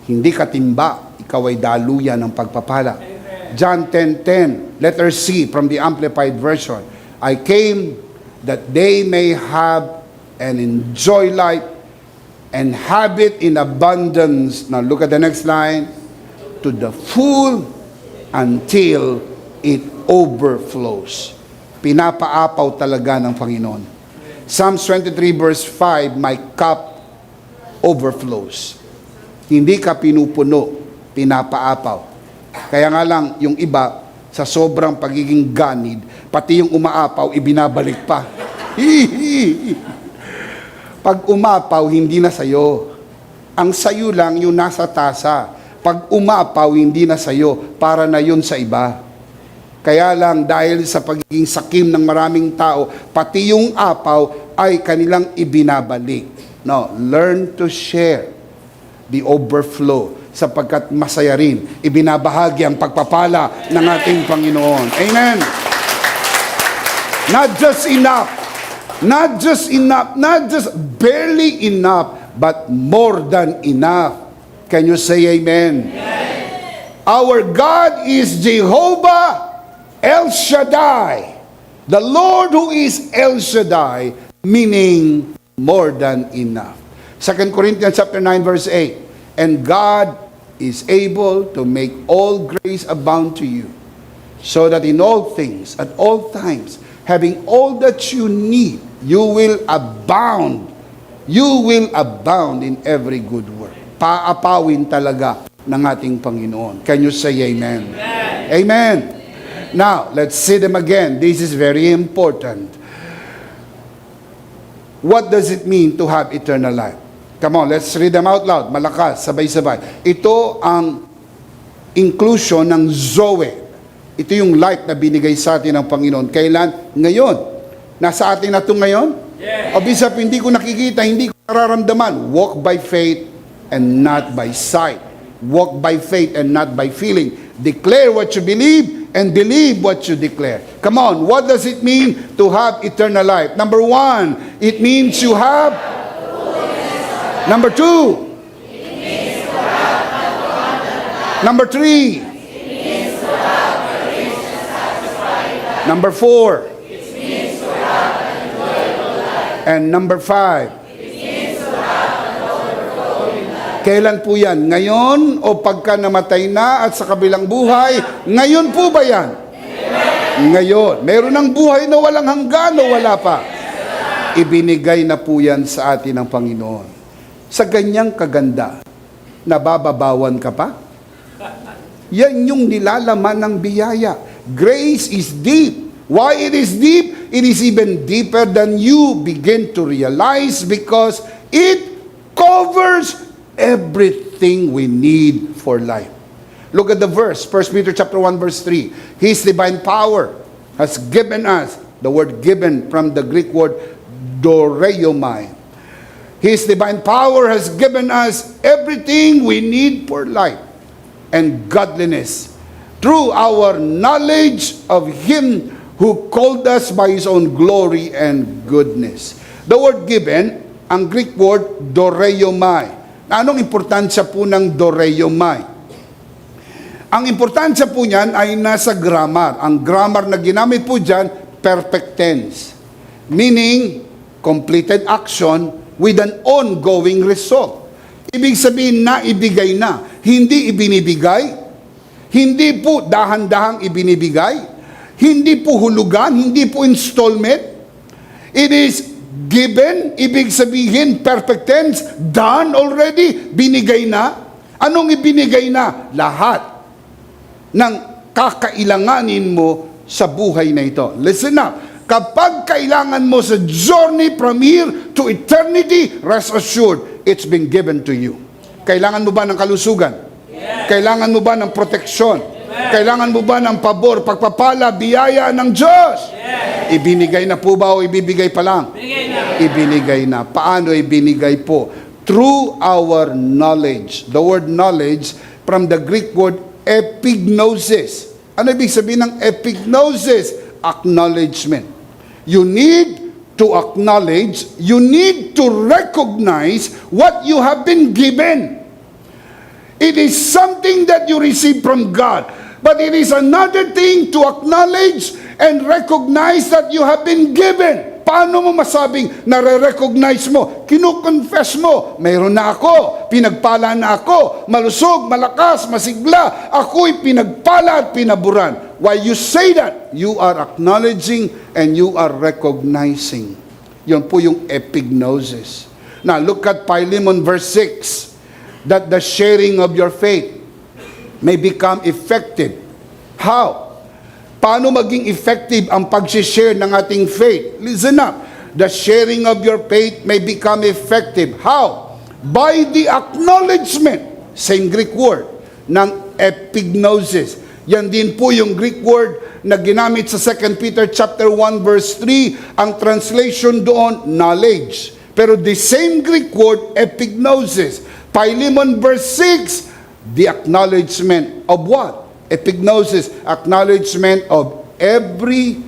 Hindi ka timba, ikaw ay daluyan ng pagpapala. John 10:10, letter C from the Amplified Version. I came that they may have and enjoy life and have it in abundance. Now look at the next line. To the full until it overflows. Pinapaapaw talaga ng Panginoon. Psalms 23 verse 5, my cup overflows. Hindi ka pinupuno, pinapaapaw. Kaya nga lang, yung iba, sa sobrang pagiging ganid, pati yung umaapaw, ibinabalik pa. Pag umapaw, hindi na sayo. Ang sayo lang yung nasa tasa. Pag umapaw, hindi na sayo. Para na yun sa iba. Kaya lang, dahil sa pagiging sakim ng maraming tao, pati yung apaw ay kanilang ibinabalik. No, learn to share the overflow sapagkat masaya rin. Ibinabahagi ang pagpapala ng ating Panginoon. Amen. Not just enough. Not just enough, not just barely enough, but more than enough. Can you say amen? Amen. Our God is Jehovah El Shaddai. The Lord who is El Shaddai, meaning more than enough. 2 Corinthians chapter 9 verse 8. And God is able to make all grace abound to you, so that in all things, at all times, having all that you need, you will abound. You will abound in every good work. Paapawin talaga ng ating Panginoon. Can you say amen? Amen. Amen. Now, let's see them again. This is very important. What does it mean to have eternal life? Come on, let's read them out loud. Malakas, sabay-sabay. Ito ang inclusion ng Zoe. Ito yung life na binigay sa atin ng Panginoon. Kailan? Ngayon. Nasa atin na ito ngayon? Yeah. O bisap, hindi ko nakikita, hindi ko nararamdaman. Walk by faith and not by sight. Walk by faith and not by feeling. Declare what you believe and believe what you declare. Come on, what does it mean to have eternal life? Number 1, it means you have. Number 2, it means to have. Number 3, number 4. It means to have an enjoyable life. And number 5. It means to have an overflowing life. Kailan po yan? Ngayon o pagka namatay na at sa kabilang buhay? Ngayon po ba yan? Ngayon. Meron ng buhay na walang hanggan o wala pa? Ibinigay na po yan sa atin ng Panginoon. Sa ganyang kaganda, nabababawan ka pa? Yan yung nilalaman ng biyaya. Grace is deep. Why it is deep? It is even deeper than you begin to realize because it covers everything we need for life. Look at the verse, 1 Peter chapter 1 verse 3. His divine power has given us, the word given from the Greek word doreomai. His divine power has given us everything we need for life and godliness through our knowledge of Him who called us by His own glory and goodness. The word given, ang Greek word doreomai. Anong importansya po ng doreomai? Ang importansya po niyan ay nasa grammar. Ang grammar na ginamit po dyan, perfect tense. Meaning, completed action with an ongoing result. Ibig sabihin na ibigay na. Hindi ibinibigay. Hindi po dahan-dahang ibinibigay. Hindi po hulugan. Hindi po installment. It is given, ibig sabihin, perfect tense, done already, binigay na. Anong ibinigay na? Lahat ng kakailanganin mo sa buhay na ito. Listen up. Kapag kailangan mo sa journey from here to eternity, rest assured, it's been given to you. Kailangan mo ba ng kalusugan? Kailangan mo ba ng proteksyon? Kailangan mo ba ng pabor, pagpapala, biyaya ng Diyos? Ibinigay na po ba o ibibigay pa lang? Ibinigay na. Paano ibinigay po? Through our knowledge. The word knowledge from the Greek word epignosis. Ano ibig sabihin ng epignosis? Acknowledgement. You need to acknowledge, you need to recognize what you have been given. It is something that you receive from God. But it is another thing to acknowledge and recognize that you have been given. Paano mo masabing nare-recognize mo? Kinu-confess mo, mayroon na ako, pinagpala na ako, malusog, malakas, masigla, ako'y pinagpala at pinaburan. While you say that, you are acknowledging and you are recognizing. Yun po yung epignosis. Now, look at Philemon verse 6. That the sharing of your faith may become effective. How? Paano maging effective ang pag-share ng ating faith? Listen up. The sharing of your faith may become effective. How? By the acknowledgement, same Greek word, ng epignosis. Yan din po yung Greek word na ginamit sa 2 Peter chapter 1 verse 3. Ang translation doon, knowledge. Pero the same Greek word, epignosis. Philemon verse 6, the acknowledgement of what? Epignosis, acknowledgement of every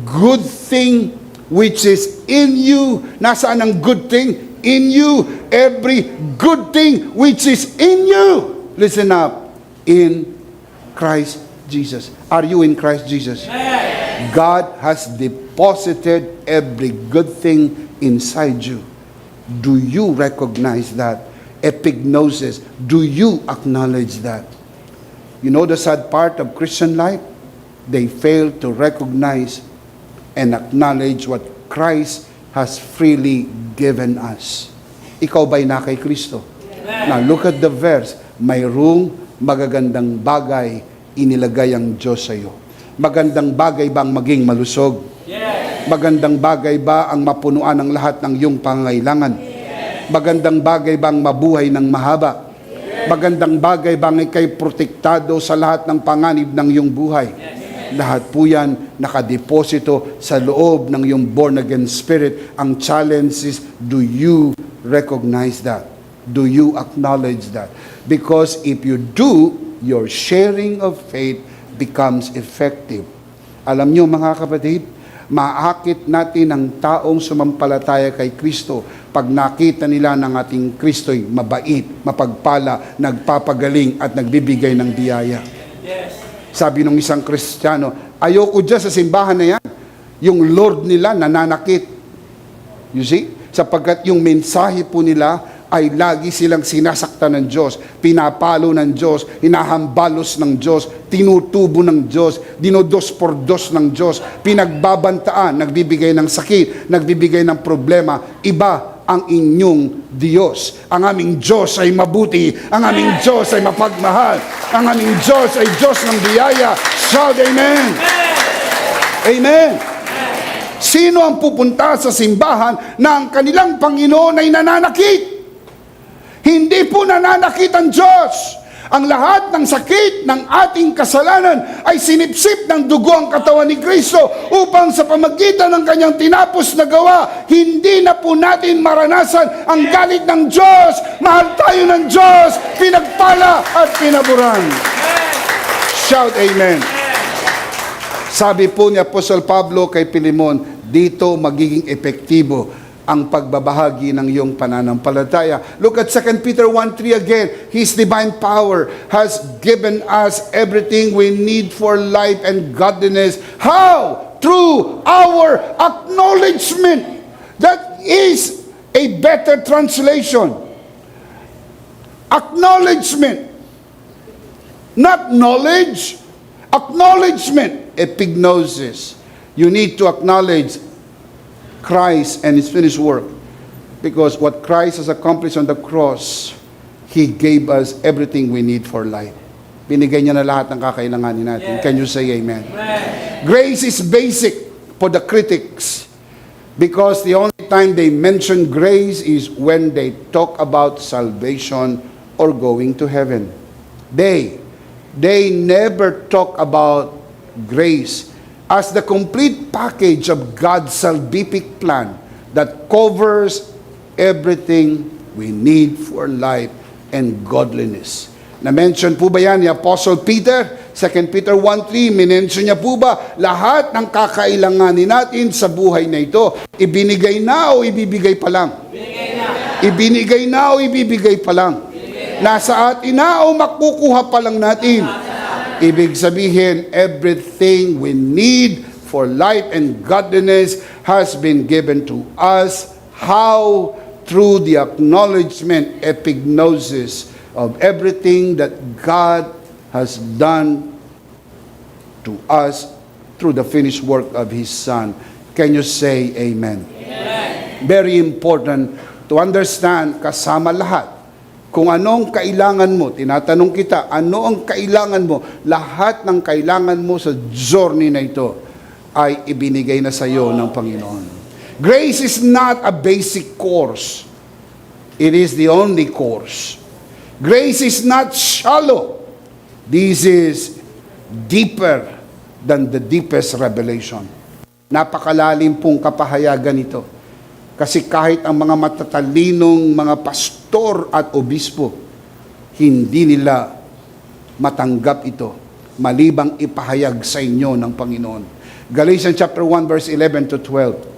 good thing which is in you. Nasaan ang good thing? In you. Every good thing which is in you. Listen up. In Christ Jesus. Are you in Christ Jesus? God has deposited every good thing inside you. Do you recognize that? Epignosis. Do you acknowledge that? You know the sad part of Christian life? They fail to recognize and acknowledge what Christ has freely given us. Ikaw ba'y na kay Kristo? Now look at the verse. Mayroong magagandang bagay inilagay ang Diyos sa iyo. Magandang bagay ba ang maging malusog? Magandang bagay ba ang mapunuan ng lahat ng iyong pangangailangan? Magandang bagay ba ang mabuhay ng mahaba? Magandang bagay bang ikay protektado sa lahat ng panganib ng iyong buhay? Lahat po yan nakadeposito sa loob ng iyong born-again spirit. Ang challenge is, do you recognize that? Do you acknowledge that? Because if you do, your sharing of faith becomes effective. Alam niyo mga kapatid, maakit natin ang taong sumampalataya kay Kristo pag nakita nila ng ating Kristo'y mabait, mapagpala, nagpapagaling at nagbibigay ng biyaya. Sabi ng isang Kristiyano, ayoko dyan sa simbahan na yan. Yung Lord nila nananakit. You see? Sapagkat yung mensahe po nila ay lagi silang sinasaktan ng Diyos, pinapalo ng Diyos, hinahambalos ng Diyos, tinutubo ng Diyos, dinodos por dos ng Diyos, pinagbabantaan, nagbibigay ng sakit, nagbibigay ng problema. Iba ang inyong Diyos. Ang aming Diyos ay mabuti, ang aming Diyos ay mapagmahal, ang aming Diyos ay Diyos ng biyaya. Shout amen! Amen! Sino ang pupunta sa simbahan na ang kanilang Panginoon ay nananakit? Hindi po nananakit ang Diyos. Ang lahat ng sakit ng ating kasalanan ay sinipsip ng dugo ang katawan ni Kristo upang sa pamagitan ng kanyang tinapos na gawa, hindi na po natin maranasan ang galit ng Diyos. Mahal tayo ng Diyos, pinagpala at pinaburan. Shout amen. Sabi po ni Apostol Pablo kay Pilemon, dito magiging epektibo ang pagbabahagi ng iyong pananampalataya. Look at 2 Peter 1:3 again. His divine power has given us everything we need for life and godliness. How? Through our acknowledgement. That is a better translation. Acknowledgement. Not knowledge. Acknowledgement. Epignosis. You need to acknowledge Christ and His finished work. Because what Christ has accomplished on the cross, He gave us everything we need for life. Binigay niya na lahat ng kakailanganin natin. Can you say amen? Grace is basic for the critics. Because the only time they mention grace is when they talk about salvation or going to heaven. They never talk about grace as the complete package of God's salvific plan that covers everything we need for life and godliness. Na-mention po ba yan ni Apostle Peter? 2 Peter 1:3, minention niya po ba lahat ng kakailanganin natin sa buhay na ito? Ibinigay na o ibibigay pa lang? Ibinigay na o ibibigay pa lang? Nasa atin na o makukuha pa lang natin? Ibig sabihin, everything we need for life and godliness has been given to us. How? Through the acknowledgement, epignosis of everything that God has done to us through the finished work of His Son. Can you say amen? Amen. Very important to understand, kasama lahat, kung anong kailangan mo. Tinatanong kita, ano ang kailangan mo? Lahat ng kailangan mo sa journey na ito ay ibinigay na sa iyo ng Panginoon. Grace is not a basic course. It is the only course. Grace is not shallow. This is deeper than the deepest revelation. Napakalalim pong kapahayagan ito. Kasi kahit ang mga matatalinong mga pastor at obispo, hindi nila matanggap ito, malibang ipahayag sa inyo ng Panginoon. Galatians chapter 1 verse 11 to 12.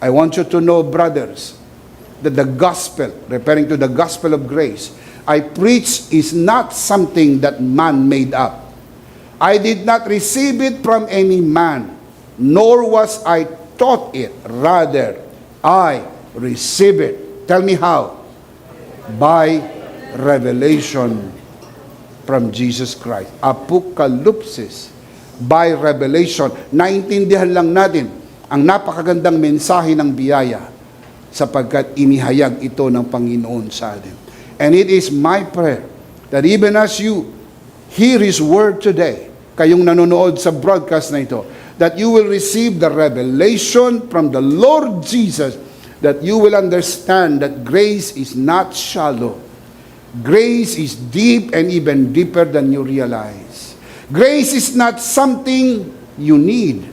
I want you to know, brothers, that the gospel, referring to the gospel of grace, I preach is not something that man made up. I did not receive it from any man, nor was I taught it. Rather, I receive it. Tell me how? By revelation from Jesus Christ. Apokalupsis. By revelation. Naintindihan lang natin ang napakagandang mensahe ng biyaya sapagkat inihayag ito ng Panginoon sa atin. And it is my prayer that even as you hear His word today, kayong nanonood sa broadcast na ito, that you will receive the revelation from the Lord Jesus, that you will understand that grace is not shallow. Grace is deep and even deeper than you realize. Grace is not something you need.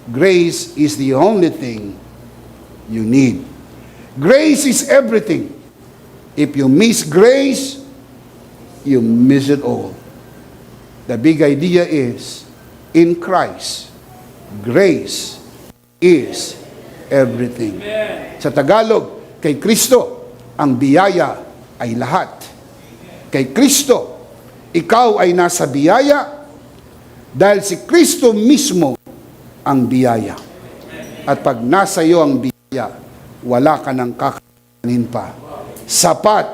Grace is the only thing you need. Grace is everything. If you miss grace, you miss it all. The big idea is, in Christ, grace is everything. Sa Tagalog, kay Kristo, ang biyaya ay lahat. Kay Kristo, ikaw ay nasa biyaya dahil si Kristo mismo ang biyaya. At pag nasa iyo ang biyaya, wala ka ng kakailangan pa. Sapat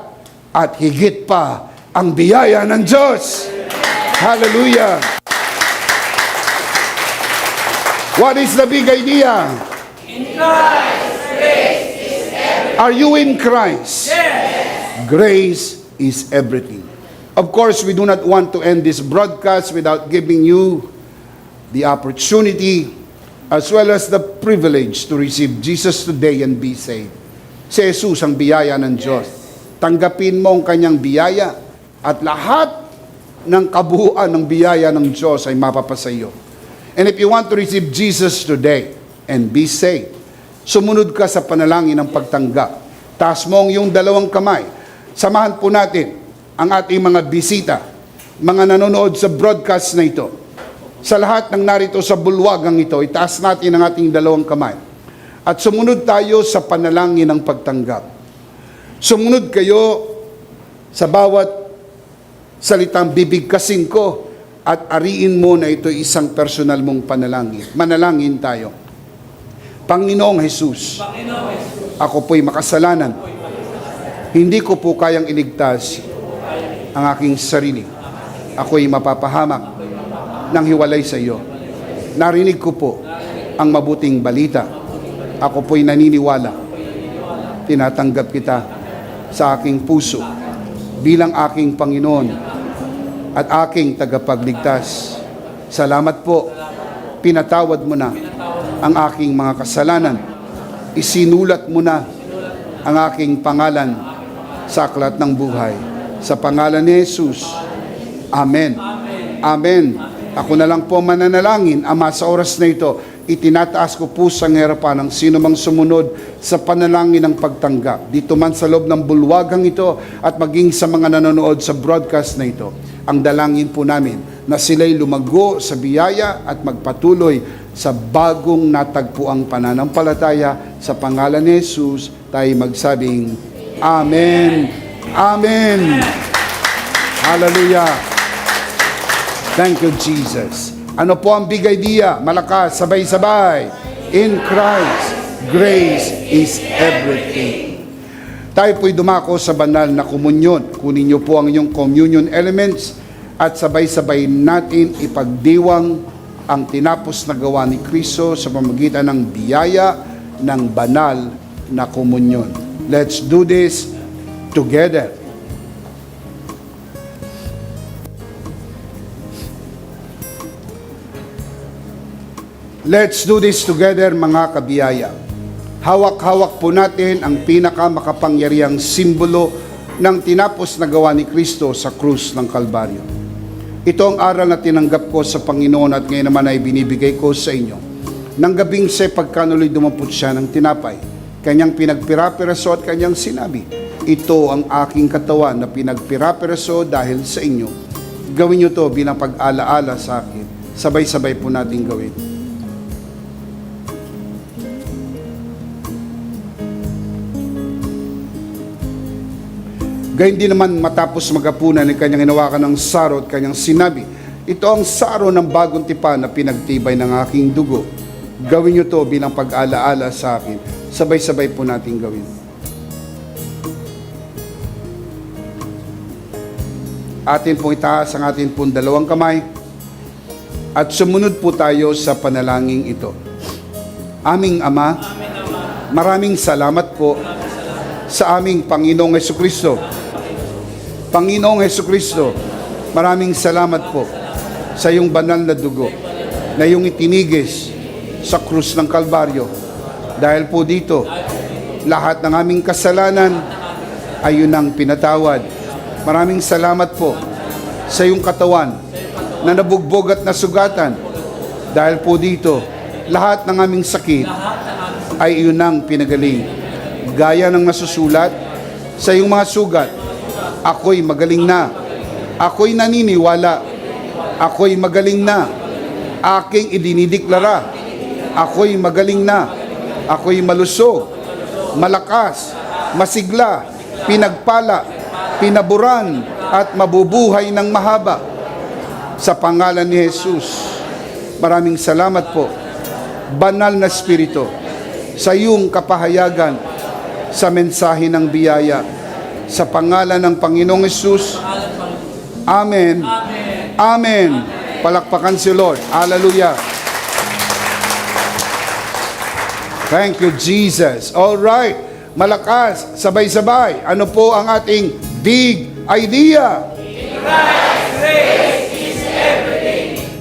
at higit pa ang biyaya ng Diyos. Hallelujah! What is the big idea? In Christ, grace is everything. Are you in Christ? Yes. Grace is everything. Of course, we do not want to end this broadcast without giving you the opportunity as well as the privilege to receive Jesus today and be saved. Si Jesus ang biyaya ng Diyos. Tanggapin mo ang kanyang biyaya at lahat ng kabuuan ng biyaya ng Diyos ay mapapasa iyo. And if you want to receive Jesus today and be saved, sumunod ka sa panalangin ng pagtanggap. Taas mo ang iyong dalawang kamay. Samahan po natin ang ating mga bisita, mga nanonood sa broadcast na ito. Sa lahat ng narito sa bulwagang ito, itaas natin ang ating dalawang kamay. At sumunod tayo sa panalangin ng pagtanggap. Sumunod kayo sa bawat salitang bibigkasin ko at ariin mo na ito isang personal mong panalangin. Manalangin tayo. Panginoong Jesus, ako po'y makasalanan. Hindi ko po kayang iligtas ang aking sarili. Ako'y mapapahamak nang hiwalay sa iyo. Narinig ko po ang mabuting balita. Ako po'y naniniwala. Tinatanggap kita sa aking puso bilang aking Panginoon at aking tagapagligtas. Salamat po. Pinatawad mo na ang aking mga kasalanan. Isinulat mo na ang aking pangalan sa aklat ng buhay. Sa pangalan ni Jesus. Amen. Amen. Ako na lang po mananalangin, Ama, sa oras na ito, itinataas ko po sa harapan ng sino mang sumunod sa panalangin ng pagtanggap. Dito man sa loob ng bulwagang ito at maging sa mga nanonood sa broadcast na ito. Ang dalangin po namin na sila'y lumago sa biyaya at magpatuloy sa bagong natagpuang pananampalataya. Sa pangalan ni Jesus, tayo magsabing, Amen. Amen. Hallelujah. Thank you, Jesus. Ano po ang big idea? Malakas, sabay-sabay. In Christ, grace is everything. Tayo po'y dumako sa banal na komunyon. Kunin niyo po ang inyong communion elements at sabay-sabay natin ipagdiwang ang tinapos na gawa ni Kristo sa pamamagitan ng biyaya ng banal na komunyon. Let's do this together. Let's do this together, mga kabiyaya. Hawak-hawak po natin ang pinakamakapangyarihang simbolo ng tinapos na gawa ni Kristo sa krus ng Kalbaryo. Ito ang aral na tinanggap ko sa Panginoon at ngayon naman ay binibigay ko sa inyo. Nang gabing siya pagkanuloy dumampot siya ng tinapay, kanyang pinagpirapiraso at kanyang sinabi, ito ang aking katawan na pinagpirapiraso dahil sa inyo. Gawin niyo to bilang pag-alaala sa akin. Sabay-sabay po natin gawin. Gayun din naman matapos magapunan ni kanyang hinawakan ng saro at kanyang sinabi, ito ang saro ng bagong tipan na pinagtibay ng aking dugo. Gawin niyo to bilang pag-alaala sa akin. Sabay-sabay po natin gawin. Atin pong itaas ang atin pong dalawang kamay at sumunod po tayo sa panalangin ito. Aming Ama, maraming salamat po sa aming Panginoong Hesukristo. Panginoong Hesukristo, maraming salamat po sa iyong banal na dugo na iyong itinigis sa krus ng Kalbaryo. Dahil po dito, lahat ng aming kasalanan ay yun ang pinatawad. Maraming salamat po sa iyong katawan na nabugbog at nasugatan. Dahil po dito, lahat ng aming sakit ay yun ang pinagaling. Gaya ng nasusulat sa iyong mga sugat, ako'y magaling na. Ako'y naniniwala. Ako'y magaling na. Aking idinideklara. Ako'y magaling na. Ako'y malusog, malakas, masigla, pinagpala, pinaburan, at mabubuhay ng mahaba. Sa pangalan ni Jesus, maraming salamat po, Banal na Espiritu, sa iyong kapahayagan, sa mensahe ng biyaya. Sa pangalan ng Panginoong Hesus. Amen. Amen. Palakpakan si Lord. Hallelujah. Thank you, Jesus. All right. Malakas, sabay-sabay. Ano po ang ating big idea?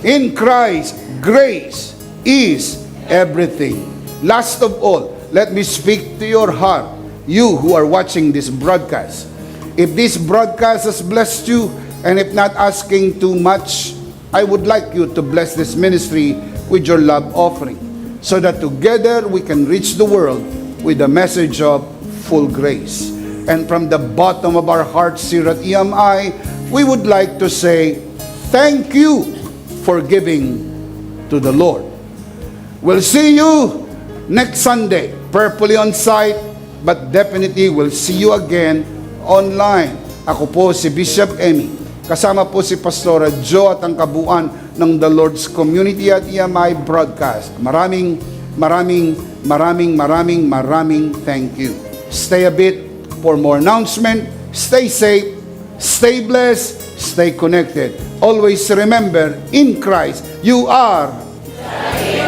In Christ, grace is everything. Last of all, let me speak to your heart, you who are watching this broadcast. If this broadcast has blessed you, and if not asking too much, I would like you to bless this ministry with your love offering, so that together we can reach the world with the message of full grace. And from the bottom of our hearts here at EMI, we would like to say, thank you for giving to the Lord. We'll see you next Sunday, prayerfully on site, but definitely we'll see you again online. Ako po si Bishop Emmy. Kasama po si Pastora Jo at ang kabuuan ng The Lord's Community at EMI Broadcast. Maraming thank you. Stay a bit for more announcement. Stay safe, stay blessed, stay connected. Always remember, in Christ, you are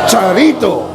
Charito.